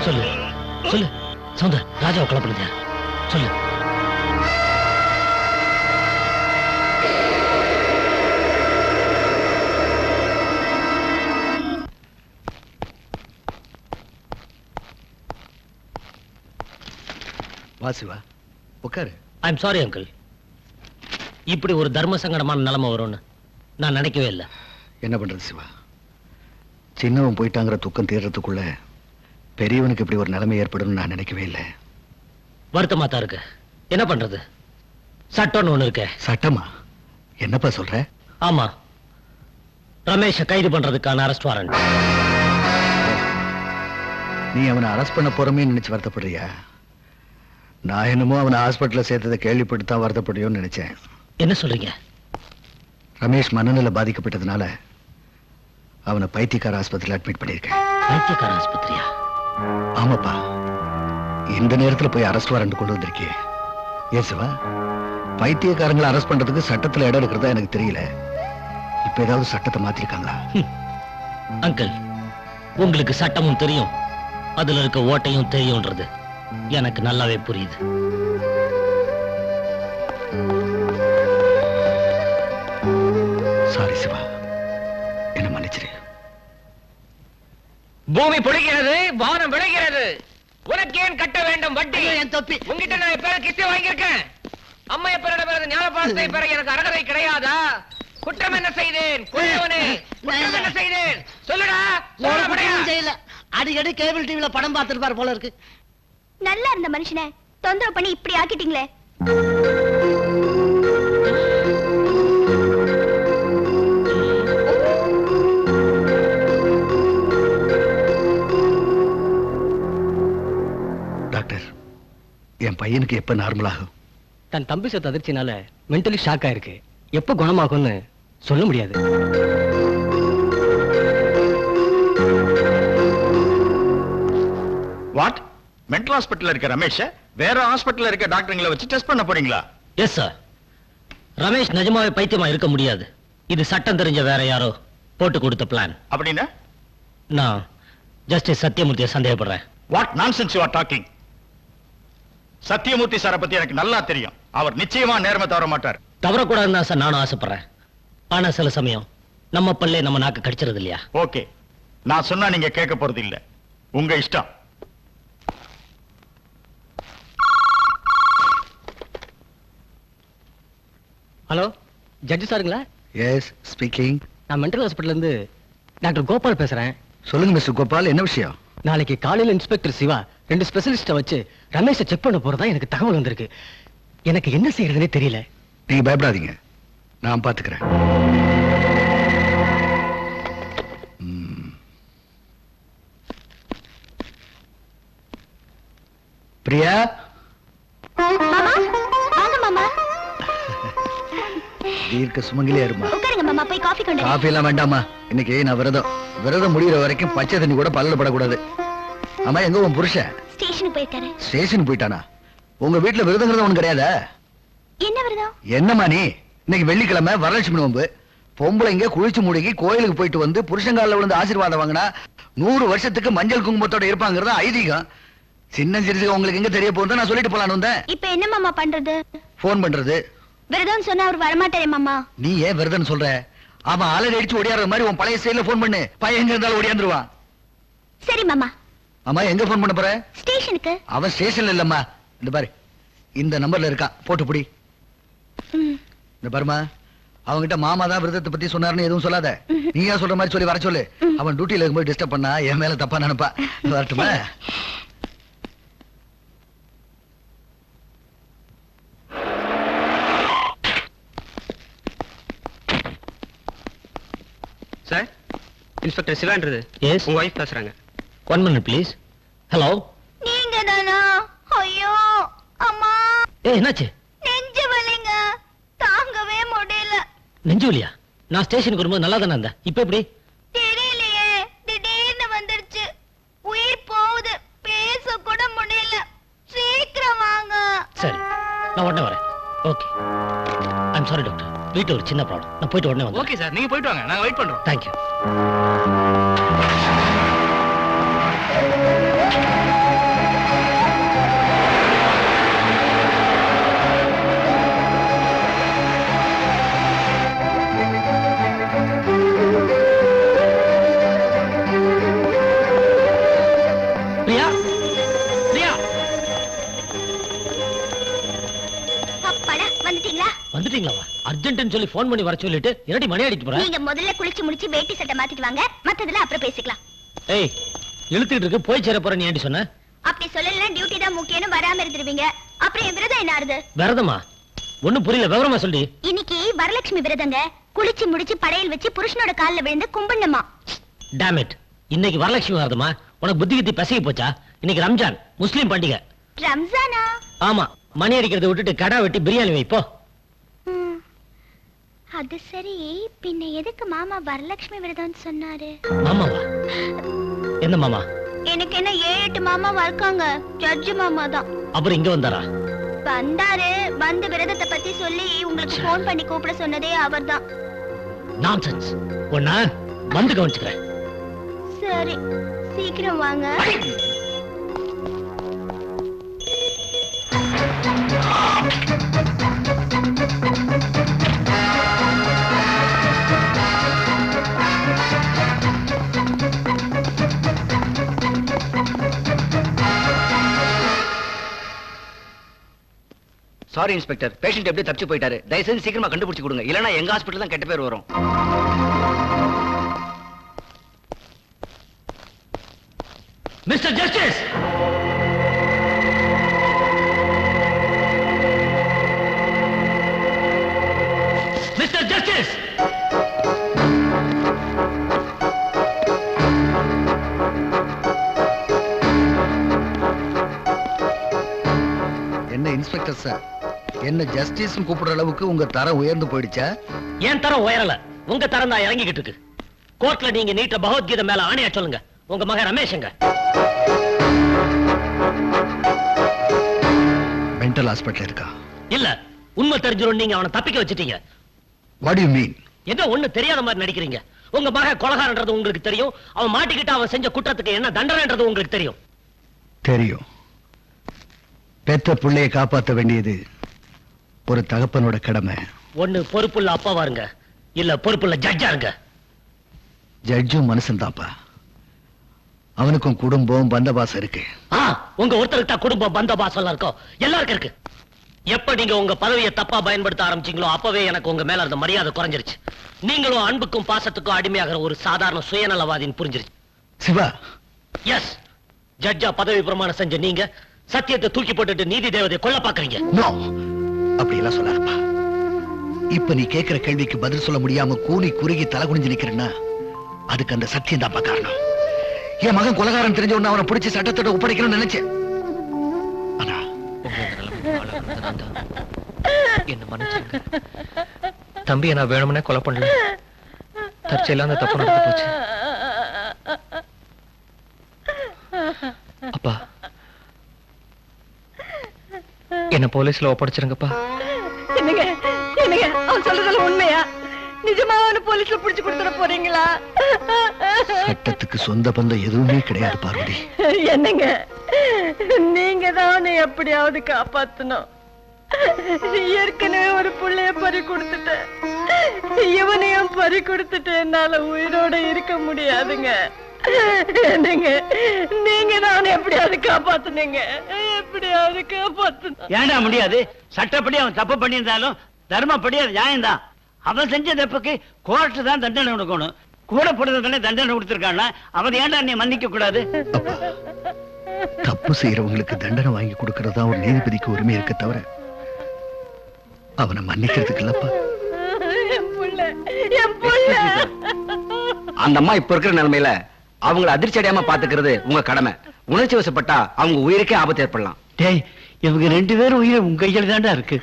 சொல்லு சொல்லு சவுந்தர், ராஜாவை கலப்படுங்க. சொல்லு. வா சிவா, உட்காரு. ஐம் சாரி அங்கிள், இப்படி ஒரு தர்ம சங்கடமான நிலைமை வரும்னு நான் நினைக்கவே இல்லை. என்ன பண்றது சிவா, சின்னவன் போயிட்டாங்கிற துக்கம் தீர்றதுக்குள்ள பெரியவனுக்கு இப்படி ஒரு நிலைமை ஏற்படும் நான் நினைக்கவே இல்லை. வருத்தமா தான் இருக்கு. என்ன பண்றது, சட்டம்னு ஒண்ணு இருக்கு. சட்டமா? என்னப்பா சொல்ற? ஆமா, ரமேஷை கைது பண்றதுக்கான அரெஸ்ட் வாரண்ட். நீ அவனை அரெஸ்ட் பண்ண போறமே நினைச்சு வருத்தப்படுறியா? நான் என்னமோ அவனை ஹாஸ்பிட்டல்ல சேர்த்ததை கேள்விப்பட்டு தான் வருத்தப்படுறியோன்னு நினைச்சேன். என்ன சொல்றீங்க? ரமேஷ் மனநிலை பாதிக்கப்பட்டதுனால அவனை பைத்தியக்கார ஆஸ்பத்திரியில் அட்மிட் பண்ணியிருக்கேன். பைத்தியக்கார ஆஸ்பத்திரியா? ஆமாப்பா, இந்த நேரத்துல போய் அரெஸ்ட் வாரண்ட் கொண்டு வந்திருக்கே. ஏன் சிவா, பைத்தியக்காரங்களை அரெஸ்ட் பண்றதுக்கு சட்டத்துல இடம் இருக்கிறதா எனக்கு தெரியல. இப்ப ஏதாவது சட்டத்தை மாத்திருக்காங்களா? அங்கிள், உங்களுக்கு சட்டமும் தெரியும், அதுல இருக்க ஓட்டையும் தெரியும்ன்றது எனக்கு நல்லாவே புரியுது. சாரி சிவா, என்ன மன்னிச்சிரு. பூமி பொழிகிறது, வானம் விளைகிறது. உனக்கு ஏன் கட்ட வேண்டும் வட்டி? என் தொப்பி. உங்ககிட்ட நான் எப்ப கிஸ்தி வாங்கியிருக்கேன். அம்மா எப்ப ஞானபாசத்தை பெற எனக்கு அருகதை கிடையாதா? குற்றம் என்ன செய்தேன்? கொடியவனே, குற்றம் என்ன செய்தேன்? சொல்லுடா. செய்யல. அடிக்கடி கேபிள் டிவில படம் பார்த்திருப்பார் போல இருக்கு. நல்லா இருந்த மனுஷனை தொந்தரவு பண்ணி இப்படி ஆக்கிட்டீங்களே. டாக்டர், என் பையனுக்கு எப்ப நார்மல் ஆகும்? தன் தம்பி சத்து அதிர்ச்சினால மென்டலி ஷாக் ஆயிருக்கு. எப்ப குணமாகும்னு சொல்ல முடியாது. வாட்? மென்டல் ஹாஸ்பிட்டல்ல இருக்க ரமேஷ் வேற ஹாஸ்பிட்டல்ல இருக்க டாக்டர்களை வச்சு டெஸ்ட் பண்ண போறீங்களா? Yes sir. ரமேஷ் நிஜமாவே பைத்தியமா இருக்க முடியாது. இது சட்டம் தெரிஞ்ச வேற யாரோ போட்டு கொடுத்த பிளான். அப்படின்னா நான் ஜஸ்டிஸ் சத்தியமூர்த்தியை சந்தேகப்படுறேன். What nonsense you are talking? சத்தியமூர்த்தி சாரை பத்தி எனக்கு நல்லா தெரியும். அவர் நிச்சயமா நேர்மை தவற மாட்டார். தவறக்கூடாதுன்னு தான் சார் நானும் ஆசைப்படுறேன். ஆனா சில சமயம் நம்ம பல்லே நம்ம நாக்கு கடிச்சிருது இல்லையா? ஓகே, நான் சொன்னா நீங்க கேட்க போறது இல்ல. உங்க இஷ்டம். ஹலோ, ஜட்ஜி சாருங்களா? Yes, speaking. நான் மென்டல் ஹாஸ்பிட்டல்ல இருந்து டாக்டர் கோபால் பேசுறேன். சொல்லுங்க மிஸ்டர் கோபால், என்ன விஷயம்? நாளைக்கு காலையில இன்ஸ்பெக்டர் சிவா 2 ஸ்பெஷலிஸ்ட வச்சு ரமேஷை செக் பண்ண போறதா எனக்கு தகவல் வந்திருக்கு. எனக்கு என்ன செய்யறதுனே தெரியல. நீங்க பயப்படாதீங்க, நான் பாத்துக்கிறேன். பிரியா, மாமா வாங்க மாமா. தீர்க்க சுமங்கலியா இருமா. உட்காருங்க மாமா, போய் காஃபி கொண்டு காஃபி எல்லாம் வேண்டாமா, இன்னைக்கு நான் விரதம் முடிகிற வரைக்கும் பச்சை தண்ணி கூட பல்ல படக்கூடாது. ஆமா, எங்க உன் புருஷன்? ஸ்டேஷனுக்கு போயிருக்காரு. ஸ்டேஷன் போயிட்டானா? உங்க வீட்டுல விரதங்கிறது ஒண்ணு கிடையாதா? என்ன விரதம்? என்னம்மா நீ? இன்னைக்கு வெள்ளிக்கிழமை வரலட்சுமி நோம்பு. பொம்பளைங்க குளிச்சு முழுகி கோயிலுக்கு போயிட்டு வந்து புருஷங்கால விழுந்து ஆசீர்வாதம் வாங்கினா 100 வருஷத்துக்கு மஞ்சள் குங்குமத்தோட இருப்பாங்கிறது ஐதீகம். சின்ன சிறுசு உங்களுக்கு எங்க தெரிய போகுது, நான் சொல்லிட்டு போலான்னு வந்தேன். இப்ப என்ன மாமா பண்றது? போன் பண்றது. விரதம் சொன்னா அவர் வரமாட்டாரே மாமா. நீ ஏன் விரதம் சொல்ற? அவன் அலறி அடிச்சு ஓடியாடுற மாதிரி உன் பழைய ஸ்டைல்ல போன் பண்ணு. பையன் எங்க இருந்தாலும் ஓடியாந்துருவான். சரி மாமா. அம்மா, எங்க போன் பண்ண போற? ஸ்டேஷனுக்கு. அவன் ஸ்டேஷன்ல இல்லம்மா, இந்த பாரு, இந்த நம்பர்ல இருக்கா, போட்டு புடி. இந்த பாருமா, அவங்கிட்ட மாமா தான் விரதத்தை பத்தி சொன்னாருன்னு எதுவும் சொல்லாத. நீயா சொல்ற மாதிரி சொல்லி வர சொல்லு. அவன் டியூட்டில இருக்கும்போது டிஸ்டர்ப் பண்ணா என் மேல தப்பா நினைப்பா. வரட்டுமா? சார், இன்ஸ்பெக்டர் சிவான்றது. எஸ், உங்க வைஃப் பேசுறாங்க. 1 minute ப்ளீஸ். ஹலோ. நீங்க தானா? ஐயோ அம்மா, என்னாச்சு? நெஞ்சு வலிங்க, தாங்கவே முடியல. நெஞ்சு வலியா? நான் ஸ்டேஷனுக்கு வரும்போது நல்லா தானே இருந்தேன். இப்ப எப்படி? தெரியலையே, திடீர்னு வந்துருச்சு. உயிர் போகுது, பேச கூட முடியல. சீக்கிரம் வாங்க. சரி, நான் உடனே வரேன். ஓகே. ஐம் சாரி டாக்டர், வீட்டுல ஒரு சின்ன ப்ராப்ளம். நான் போயிட்டு உடனே வந்து. ஓகே சார், நீங்க போயிட்டு வாங்க, நாங்க வெயிட் பண்றோம். தேங்க்யூ. பிரியா, பிரியா, அப்பாடா, வந்துட்டீங்களா? வந்துட்டீங்களா? அர்ஜென்ட்னு சொல்லி ஃபோன் பண்ணி வர சொல்லிட்டு என்னடி மணி அடிட்டு போற? நீங்க முதல்ல குளிச்சு முடிச்சு வேட்டி சட்டை மாத்திட்டு வாங்க, மத்ததெல்லாம் அப்புறம் பேசிக்கலாம். ஏய், இழுத்துக்கிட்டு இருக்கு, போய் சேர போற. நீ ஏண்டி சொன்ன? அப்படி சொல்லல, டியூட்டி தான் முக்கியம்னு வராம இருந்துருவீங்க. அப்புறம் என் விரதம் என்ன ஆறுது? விரதமா? ஒண்ணும் புரியல, விவரமா சொல்லி. இன்னைக்கு வரலட்சுமி விரதங்க. குளிச்சு முடிச்சு படையல் வச்சு புருஷனோட கால்ல விழுந்து கும்பிடணுமா. டேம் இட், இன்னைக்கு வரலட்சுமி விரதமா? உனக்கு புத்தி கித்தி பசகி போச்சா? இன்னைக்கு ரம்ஜான், முஸ்லீம் பண்டிகை. ரம்ஜானா? ஆமா, மணி அடிக்கிறத விட்டுட்டு கடா வெட்டி பிரியாணி வைப்போ. அது சரி, பின்ன எதுக்கு மாமா வரலட்சுமி விரதம் சொன்னாரு? மாமாவா? என்ன மாமா? எனக்கு என்ன 7-8 மாமாவா இருக்காங்க. ஜட்ஜு மாமா தான். அப்புறம் இங்க வந்தாரா? வந்தாரு, வந்து விரதத்தை பத்தி சொல்லி உங்களுக்கு போன் பண்ணி கூப்பிட சொன்னதே அவர்தான். நான்சென்ஸ். ஒண்ணா வந்து கவனிச்சுக்கிறேன். சரி, சீக்கிரம் வாங்க. சாரி இன்ஸ்பெக்டர், பேஷண்ட் எப்படி தப்பிச்சு போயிட்டாரு. தயவு செஞ்சு சீக்கிரமா கண்டுபிடிச்சு கொடுங்க, இல்லனா எங்க ஹாஸ்பிடல் தான் கெட்ட பேர் வரும். மிஸ்டர் ஜஸ்டிஸ், மிஸ்டர் ஜஸ்டிஸ், என்ன இன்ஸ்பெக்டர் சார், என்ன ஜஸ்டிஸ் கூப்பிடுற அளவுக்கு உங்க தரம் உயர்ந்து போயிடுச்சா? என் தரம் உயரல, உங்க தரம் தான் இறங்கிக்கிட்டு இருக்கு. கோர்ட்ல நீங்க நீட்ட பகவத்கீதை மேல ஆணையா சொல்லுங்க. உங்க மகன் ரமேஷ்ங்க மென்டல் ஹாஸ்பிடல் இருக்கா? இல்ல, உண்மை தெரிஞ்சிரும். நீங்க அவனை தப்பிக்க வச்சிட்டீங்க. What you mean? என்ன ஒண்ணு தெரியாத மாதிரி நடிக்கிறீங்க? உங்க மகன் கொலைகாரன்றது உங்களுக்கு தெரியும். அவன் மாட்டிக்கிட்டு அவன் செஞ்ச குற்றத்துக்கு என்ன தண்டனைன்றது உங்களுக்கு தெரியும். தெரியும். பெற்ற பிள்ளையை காப்பாற்ற வேண்டியது ஒரு தகப்பனோட கடமை. ஒண்ணு பொறுப்புள்ள அப்பாவா இருங்க, இல்ல பொறுப்புள்ள ஜட்ஜா இருங்க. ஜட்ஜும் மனுஷன் தான்ப்பா. அவனுக்கும் குடும்பம் பந்தபாசம் இருக்கு. உங்க ஒருத்தருக்கு தான் குடும்பம் பந்தபாசம் எல்லாம் இருக்கும், எல்லாருக்கும் இருக்கு. எப்ப நீங்க உங்க பதவியை தப்பா பயன்படுத்த ஆரம்பிச்சீங்களோ அப்பவே எனக்கு உங்க மேல இருந்த மரியாதை குறைஞ்சிருச்சு. நீங்களும் அன்புக்கும் பாசத்துக்கும் அடிமையாகிற ஒரு சாதாரண சுயநலவாதின்னு புரிஞ்சிருச்சு. சிவா, எஸ், ஜட்ஜா பதவி பிரமாணம் செஞ்ச நீங்க சத்தியத்தை தூக்கி போட்டுட்டு நீதி தேவதையை கொல்ல பாக்குறீங்க. நோ, அப்படி எல்லாம் சொல்லாதப்பா. இப்ப நீ கேட்கிற கேள்விக்கு பதில் சொல்ல முடியாம கூனி குறுகி தலை குனிஞ்சு நிக்கிறேன்னா அதுக்கு அந்த சத்தியம் தான்ப்பா காரணம். என் மகன் கொலைகாரன் தெரிஞ்ச உடனே அவனை பிடிச்சி சட்டத்தோட ஒப்படைக்கணும்னு நினைச்சேன். ஆனா என்ன மன்னிச்சுங்க தம்பியை நான் வேணும்னே கொலை பண்ணல. தற்செயலா அந்த தப்பு நடந்து போச்சு. அப்பா, என்ன போலீஸ்ல ஒப்படைச்சிருங்கப்பா. என்னங்க என்னங்க, அவன் சொல்றதெல்லாம் உண்மையா? நிஜமா அவனை போலீஸ்ல புடிச்சு கொடுத்துட போறீங்களா? சட்டத்துக்கு சொந்த பந்தம் எதுவுமே கிடையாது பார்வதி. என்னங்க, நீங்க தான் அவனை எப்படியாவது காப்பாத்தணும். ஏற்கனவே ஒரு புள்ளைய பறி கொடுத்துட்டேன், இவனையும் பறி கொடுத்துட்டு என்னால உயிரோட இருக்க முடியாதுங்க. என்னங்க, நீங்க தான் அவனை எப்படியாவது காப்பாத்துனீங்க, எப்படியாவது காப்பாத்தணும். ஏண்டா முடியாது? சட்டப்படி அவன் தப்பு பண்ணியிருந்தாலும் தர்மப்படி அது நியாயம்தான். அவன் செஞ்ச தப்புக்கு கோர்ட்டு தான் தண்டனை கொடுக்கணும். கூட போடுறதுல தண்டனை கொடுத்திருக்கான்னா அவன் ஏண்டா நீ மன்னிக்க கூடாது? தப்பு செய்யறவங்களுக்கு தண்டனை வாங்கி கொடுக்கறதா ஒரு நீதிபதிக்கு உரிமை இருக்க தவிர அவனை மன்னிக்கிறதுக்கு இல்லப்பா. அந்த அம்மா இப்ப இருக்கிற நிலைமையில அவங்களை அதிர்ச்சி அடையாம பாத்துக்கிறது உங்க கடமை. உணர்ச்சி வசப்பட்டா அவங்க உயிருக்கே ஆபத்து ஏற்படலாம். டேய், இவங்க 2 பேரும் உயிரை உங்க கையில தாண்டா இருக்கு.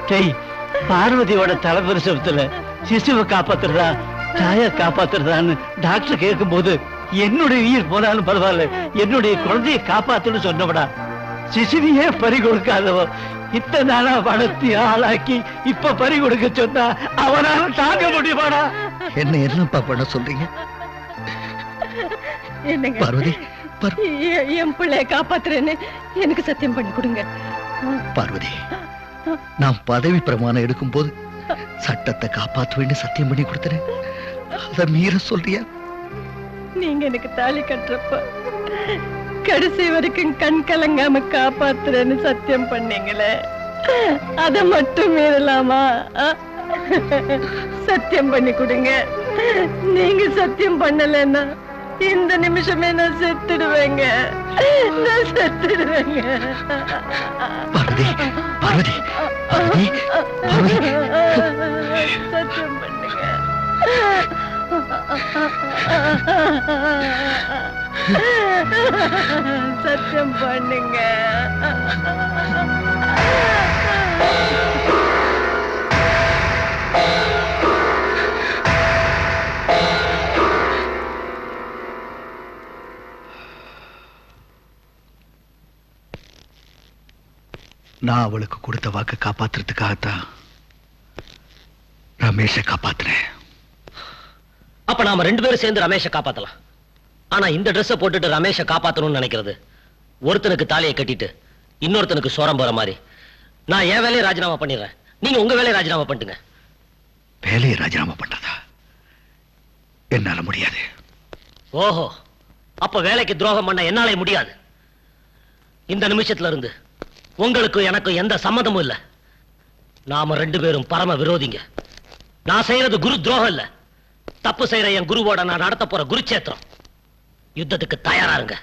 டேய், பார்வதியோட தலைபரிசவத்துல சிசுவை காப்பாத்துறதா தாயை காப்பாத்துறதான்னு டாக்டர் கேட்கும் போது என்னுடைய உயிர் போனாலும் பரவாயில்ல, என்னுடைய குழந்தையை காப்பாத்துன்னு சொன்னவடா. சிசுவையே பறி கொடுக்காதவ இத்தனை நாளா வளர்த்தி ஆளாக்கி இப்ப பறி கொடுக்க சொன்னா அவனால தாங்க முடியுமாடா? என்னப்பா பண்ண சொல்றீங்க? என்னங்க பார்வதி, என் பிள்ளைய காப்பாத்துறேன்னு எனக்கு சத்தியம் பண்ணி கொடுங்க. பார்வதி, நான் பதவி பிரமாணம் எடுக்கும் போது சட்டத்தை காப்பாற்றுவேன்னு சத்தியம் பண்ணி கொடுத்தேன். அதை மீற சொல்றியா? நீங்க எனக்கு தாலி கட்டுறப்ப கடைசி வரைக்கும் கண் கலங்காம காப்பாத்துறேன்னு சத்தியம் பண்ணீங்களே, அத மட்டும் மீறலாமா? சத்தியம் பண்ணி கொடுங்க. நீங்க சத்தியம் பண்ணலன்னா இந்த நிமிஷமே நான் செத்துடுவேங்க, நான் செத்துடுவேங்க. பார்வதி, பார்வதி, பார்வதி, பார்வதி, சத்தியம் பண்ணுங்க. சத்தியம் பண்ணுங்க. நான் அவளுக்கு கொடுத்த வாக்கு காப்பாத்துறதுக்காகத்தான் ரமேஷை காப்பாத்துறேன். அப்ப நாம 2 பேரும் சேர்ந்து ரமேஷை காப்பாத்தலாம். ஆனா இந்த ட்ரெஸ்ஸை போட்டுட்டு ரமேஷை காப்பாத்தணும்னு நினைக்கிறது ஒருத்தனுக்கு தாலியை கட்டிட்டு இன்னொருத்தனுக்கு சோரம் போற மாதிரி. நான் என் வேலையை ராஜினாமா பண்ணிடுறேன், நீங்க உங்க வேலையை ராஜினாமா பண்ணிட்டுங்க. வேலையை ராஜினாமா பண்றதா? என்னால முடியாது. ஓஹோ, அப்ப வேலைக்கு துரோகம் பண்ண என்னாலே முடியாது. இந்த நிமிஷத்துல இருந்து உங்களுக்கு எனக்கு எந்த சம்மதமும் இல்ல. நாம 2 பேரும் பரம விரோதிங்க. நான் செய்யறது குரு துரோகம் இல்ல. தப்பு செய்யற என் குருவோட நான் நடத்த போற குருச்சேத்திரம். யுத்தத்துக்கு தயாராருங்க.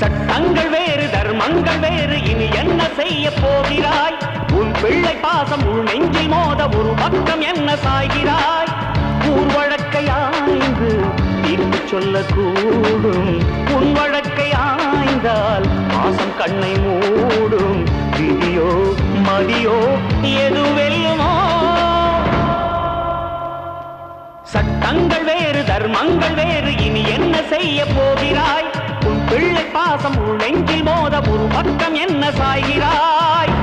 சட்டங்கள் வேறு தர்மங்கள் வேறு, இனி என்ன செய்ய போகிறாய்? உன் பிள்ளை பாசம் உள் நெஞ்சில் மோத ஒரு பக்கம் என்ன சாய்கிறாய்? ஊர் வழக்கை ஆய்ந்து தீர்ப்பு சொல்லக்கூடும். உன் வழக்கை ஆய்ந்தால் பாசம் கண்ணை மூடும். விதியோ மதியோ எது வெல்லுமோ? சட்டங்கள் வேறு தர்மங்கள் வேறு, இனி என்ன செய்ய போகிறாய்? உன் பிள்ளை பாசம் உள் நெஞ்சில் மோத ஒரு பக்கம் என்ன சாய்கிறாய்?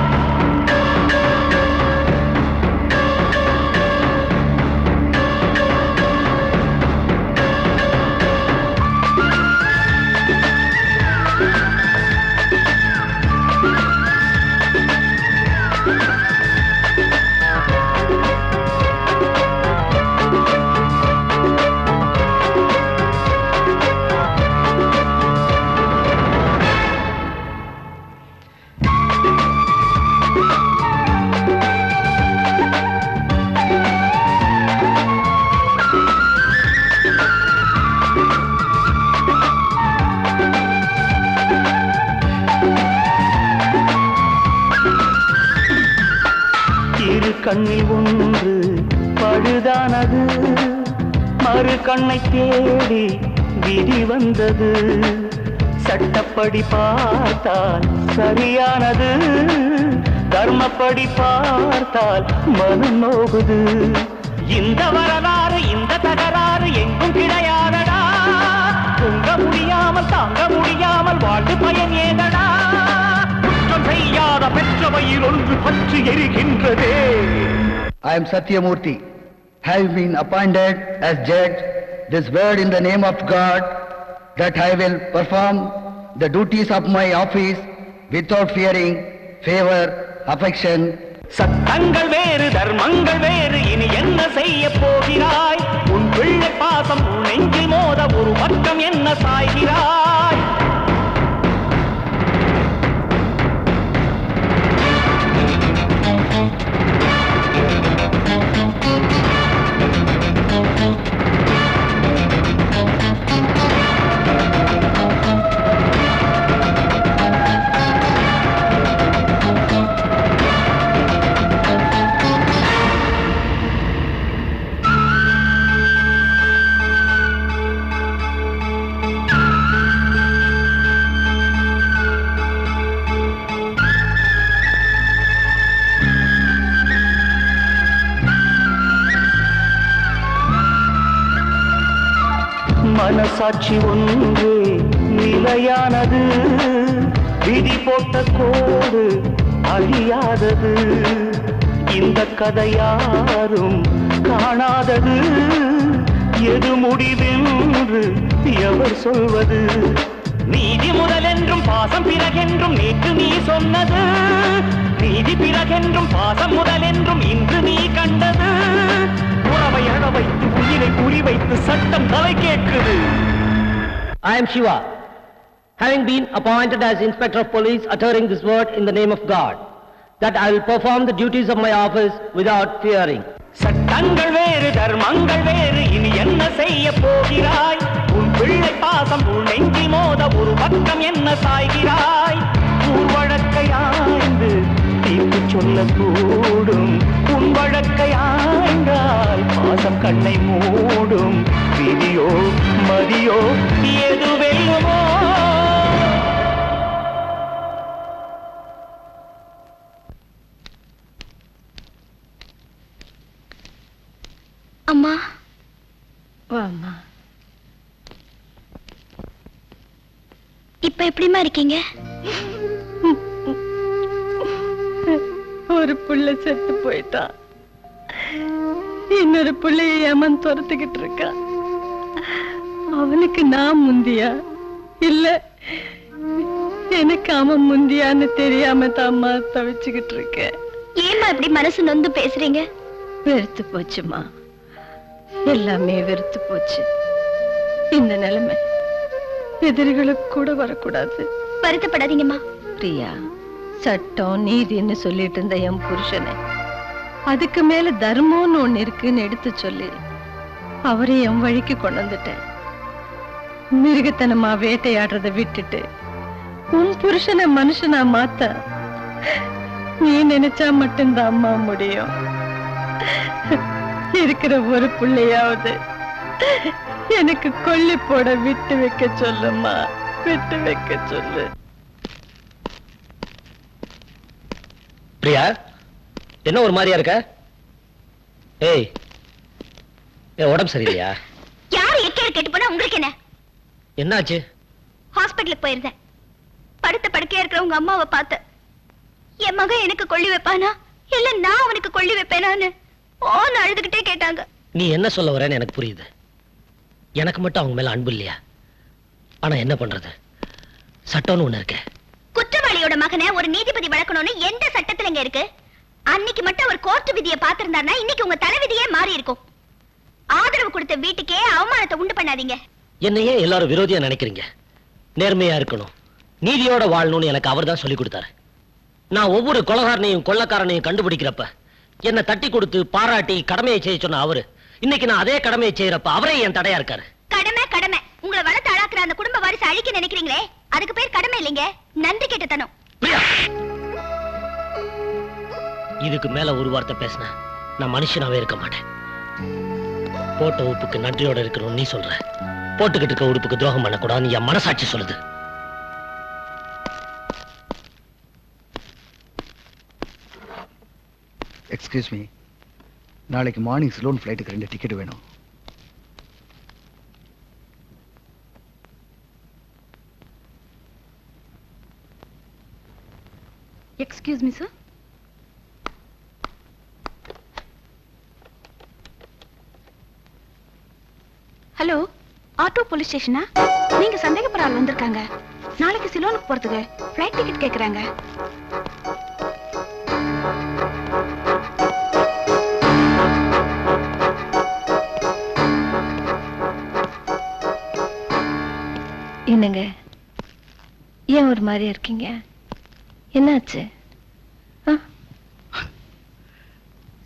கண்ணில் ஒன்று பழுதானது, மறு கண்ணை தேடி விதி வந்தது. சட்டப்படி பார்த்தால் சரியானது, தர்மப்படி பார்த்தால் மனம் நோகுது. இந்த வரலாறு இந்த தகராறு எங்கும் கிடையாதடா. தூங்க முடியாமல் தாங்க முடியாமல் வாழ்ந்து பயன் ஏதடா. செய்யாத பெற்றவையில் ஒன்று பற்றி எரிகின்றதே. I am Satyamurthy, having been appointed as judge this word in the name of God, that I will perform the duties of my office without fearing favor, affection. சட்டங்கள் வேறு தர்மங்கள் வேறு, இனி என்ன செய்ய போகிறாய்? உன் பிள்ளை பாசம் உன் நெஞ்சில் மோத ஒரு பக்கம் என்ன சாய்கிறாய்? மனசாட்சி ஒன்று நிலையானது, விதி போட்ட கோடு அழியாதது. இந்த கதையாரும் காணாதது, எது முடிவென்று எவர் சொல்வது? நீதி முதலென்றும் பாசம் பிறகென்றும் நேற்று நீ சொன்னது. நீதி பிறகென்றும் பாசம் முதலென்றும் இன்று நீ கண்டது. உறவை அழ வைத்து உயிரை குறி வைத்து சட்டம் தலை கேட்குது. I am Shiva, having been appointed as Inspector of Police, uttering this word in the name of God, that I will perform the duties of my office without fearing. சட்டங்கள் வேறு தர்மங்கள் வேறு, இனி என்ன செய்ய போகிறாய்? உன் பிள்ளை பாசம் உன் நெஞ்சில் மோத ஒரு பக்கம் என்ன சாய்கிறாய்? ஊர் வழக்கை ஆய்ந்து தீர்ப்பு சொல்லக்கூடும். உன் வழக்கை ஆய்ந்தால் பாசம் கண்ணை மூடும். விதியோ மதியோ எது வெல்லுமோ? அம்மா, வாம்மா. இப்ப எப்படிமா இருக்கீங்க? ஒரு புள்ள செத்து போயிட்டா, இன்னொரு புள்ளைய ஏமன் துரத்துக்கிட்டு இருக்கா. அவனுக்கு நான் முந்தியா இல்ல எனக்கு அவன் முந்தியான்னு தெரியாம தாம்மா தவிச்சுக்கிட்டு இருக்கேன். ஏமா இப்படி மனசு நொந்து பேசுறீங்க? வெறுத்து போச்சுமா, எல்லாமே வெறுத்து போச்சு. இந்த நிலைமை எதிரிகளுக்கு கூட வரக்கூடாது. வருத்தப்படாதீங்கம்மா. பிரியா, சட்டம் நீதின்னு சொல்லிட்டு இருந்த என் புருஷனை அதுக்கு மேல தர்மம்னு ஒண்ணு இருக்குன்னு எடுத்து சொல்லி அவரை என் வழிக்கு கொண்டு வந்துட்டேன். மிருகத்தனமா வேட்டையாடுறதை விட்டுட்டு உன் புருஷனை மனுஷனா மாத்த நீ நினைச்சா மட்டும்தான் அம்மா முடியும். இருக்கிற ஒரு பிள்ளையாவது எனக்கு கொல்லி போட விட்டு வைக்க சொல்லுமா, விட்டு வைக்க சொல்லு. பிரியா, என்ன ஒரு மாதிரியா இருக்க? ஏய், உடம்பு சரியில்லையா? யாரு எக்கேடு கேட்டு போனா உங்களுக்கு என்ன? என்னாச்சு? ஹாஸ்பிட்டலுக்கு போயிருந்தேன். படுத்த படுக்கையா இருக்கிற உங்க அம்மாவை பார்த்த. என் மகன் எனக்கு கொள்ளி வைப்பானா இல்ல நான் அவனுக்கு கொள்ளி வைப்பேனான்னு ஓன்னு அழுதுகிட்டே கேட்டாங்க. நீ என்ன சொல்ல வரேன்னு எனக்கு புரியுது. எனக்கு மட்டும் அவங்க மேல அன்பு இல்லையா? ஆனா என்ன பண்றது, சட்டம்னு ஒண்ணு இருக்கு. குற்றவாளியோட மகனை ஒரு நீதிபதி வளர்க்கணும்னு எந்த சட்டத்துல இங்க இருக்கு? அன்னைக்கு மட்டும் அவர் கோர்ட் விதியை பார்த்திருந்தாருன்னா இன்னைக்கு உங்க தலைவிதியே மாறி இருக்கும். ஆதரவு கொடுத்த வீட்டுக்கே அவமானத்தை உண்டு பண்ணாதீங்க. என்னையே எல்லாரும் விரோதியா நினைக்கிறீங்க. நேர்மையா இருக்கணும், நீதியோட வாழணும்னு எனக்கு அவர் தான் சொல்லி கொடுத்தாரு. நான் ஒவ்வொரு கொலைகாரனையும் கொள்ளக்காரனையும் கண்டுபிடிக்கிறப்ப என்ன தட்டி கொடுத்து பாராட்டி கடமையை செய்ய சொன்ன அவரு இன்னைக்கு நான் அதே கடமையை செய்யறப்ப அவரே என் தடையா இருக்காரு. கடமை கடமை. உங்களை வளர்த்து அழாக்குற அந்த குடும்ப வாரிசு அழிக்க நினைக்கிறீங்களே, அதுக்கு பேர் கடமை இல்லைங்க, நன்றி கெட்டத்தனம். இதுக்கு மேல ஒரு வார்த்தை பேசின நான் மனுஷனாவே இருக்க மாட்டேன். போட்ட உப்புக்கு நன்றியோட இருக்கணும் நீ சொல்ற, போட்டுக்கிட்டு இருக்க உடுப்புக்கு துரோகம் பண்ணக்கூடாதுன்னு என் மனசாட்சி சொல்லுது. எக்ஸ்கியூஸ் மீ, நாளைக்கு மார்னிங் சிலோன் ஃப்ளைட்டுக்கு 2 டிக்கெட் வேணும். Excuse me sir. Hello, auto police ஸ்டேஷனா? நீங்க சந்தேகப்படுற ஆள் வந்திருக்காங்க. நாளைக்கு சிலோனுக்கு போறதுக்கு ஃப்ளைட் டிக்கெட் கேக்குறாங்க. என்னங்க, ஏன் ஒரு மாதிரியா இருக்கீங்க? என்னாச்சு?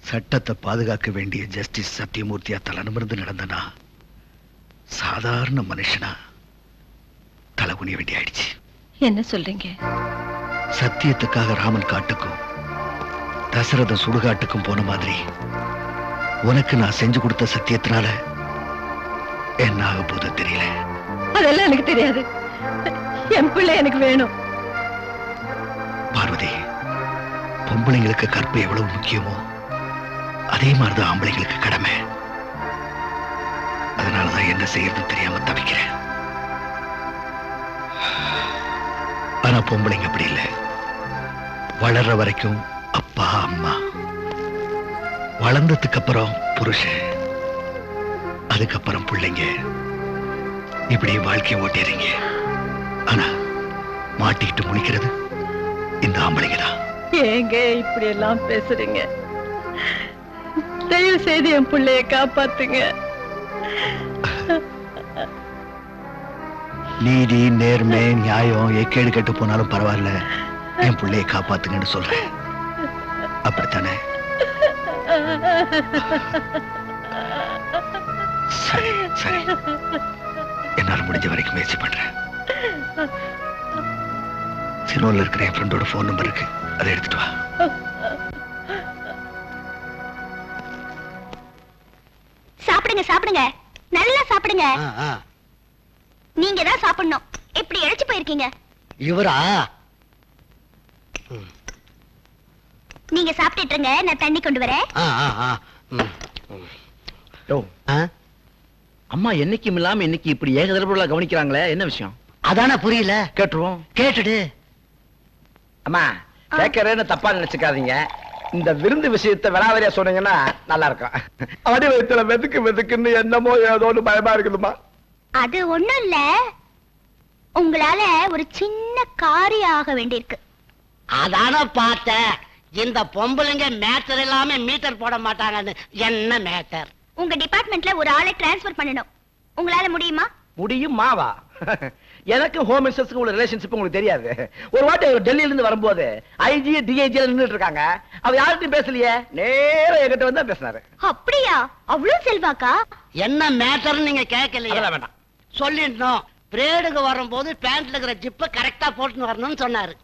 சட்டத்தை பாதுகாக்க வேண்டிய ஜஸ்டிஸ் சத்தியமூர்த்தியா தலைநிமிர்ந்து நடந்தனா சாதாரண மனுஷனா தலை குனிய வேண்டி ஆயிடுச்சு. என்ன சொல்றீங்க? சத்தியத்துக்காக ராமன் காட்டுக்கும் தசரத சுடுகாட்டுக்கும் போன மாதிரி உனக்கு நான் செஞ்சு கொடுத்த சத்தியத்தினால என்ன ஆக போது தெரியல. அதெல்லாம் எனக்கு தெரியாது. என் பிள்ளை எனக்கு வேணும். பார்வதி, பொம்பளைங்களுக்கு கற்பு எவ்வளவு முக்கியமோ அதே மாதிரிதான் ஆம்பளைங்களுக்கு கடமை. அதனாலதான் என்ன செய்யறது தெரியாம தவிக்கிறேன். ஆனா பொம்பளைங்க அப்படி இல்லை. வளர்ற வரைக்கும் அப்பா அம்மா, வளர்ந்ததுக்கு அப்புறம் புருஷன், அதுக்கப்புறம் பிள்ளைங்க, இப்படி வாழ்க்கையை ஓட்டிடுறீங்க. ஆனா மாட்டிக்கிட்டு முடிக்கிறது இந்த ஆம்பளைங்க தான். ஏங்க இப்படி எல்லாம் பேசுறீங்க? தயவு செய்து என் பிள்ளைய காப்பாத்துங்க. நீதி, நேர்மை, நியாயம் எக்கேடு கெட்டு போனாலும் பரவாயில்ல, என் பிள்ளையை காப்பாத்துங்கன்னு சொல்றேன். அப்படித்தானே? சரி சரி, என்னால முடிஞ்ச வரைக்கும் முயற்சி பண்றேன். சிலோன்ல இருக்கிற என் ஃப்ரெண்டோட போன் நம்பர் இருக்கு, அதை எடுத்துட்டு வா. சாப்பிடுங்க சாப்பிடுங்க, நல்லா சாப்பிடுங்க. நீங்க தான் சாப்பிடணும். இப்படி இழைச்சு போயிருக்கீங்க. இவரா? நீங்க சாப்பிட்டுட்டு இருங்க, நான் தண்ணி கொண்டு வரேன். அம்மா என்னைக்கும் இல்லாம இன்னைக்கு இப்படி ஏகதரப்புல கவனிக்கிறாங்களே, என்ன விஷயம்? அதான புரியல. கேட்டுருவோம். கேட்டுடு. அம்மா, கேட்கறேன்னு தப்பா நினைச்சுக்காதீங்க. இந்த விருந்து விஷயத்தை விளாவரியா சொன்னீங்கன்னா நல்லா இருக்கும். அடி வயிற்றுல வெதுக்குன்னு என்னமோ ஏதோன்னு பயமா இருக்குதுமா. அது ஒண்ணும் இல்ல, உங்களால ஒரு சின்ன காரியம் ஆக வேண்டியிருக்கு. அதான பார்த்தேன். இந்த பொம்பளைங்க மேட்டர் இல்லாம மீட்டர் போட மாட்டாங்கன்னு. என்ன மேட்டர்? உங்க டிபார்ட்மெண்ட்ல ஒரு ஆளை டிரான்ஸ்ஃபர் பண்ணணும். உங்களால முடியுமா? முடியும் மாவா? எனக்கு ஹோம் மினிஸ்டர்ஸ்க்கு உள்ள ரிலேஷன்ஷிப் உங்களுக்கு தெரியாது. ஒரு வாட்டி அவர் டெல்லியில இருந்து வரும்போது ஐஜி டிஐஜி நின்னுட்டு இருக்காங்க. அவர் யார்கிட்டயும் பேசலையே, நேரா என்கிட்ட வந்து பேசினாரு. அப்படியா? அவ்வளவு செல்வாக்கா? என்ன மேட்டர்னு நீங்க கேட்கலையா? அதெல்லாம் வேண்டாம். சொல்லிட்டோம். பிரேடுக்கு வரும்போது பேண்ட்ல இருக்கிற ஜிப்ப கரெக்டா போட்டுன்னு வரணும்னு சொன்னாரு.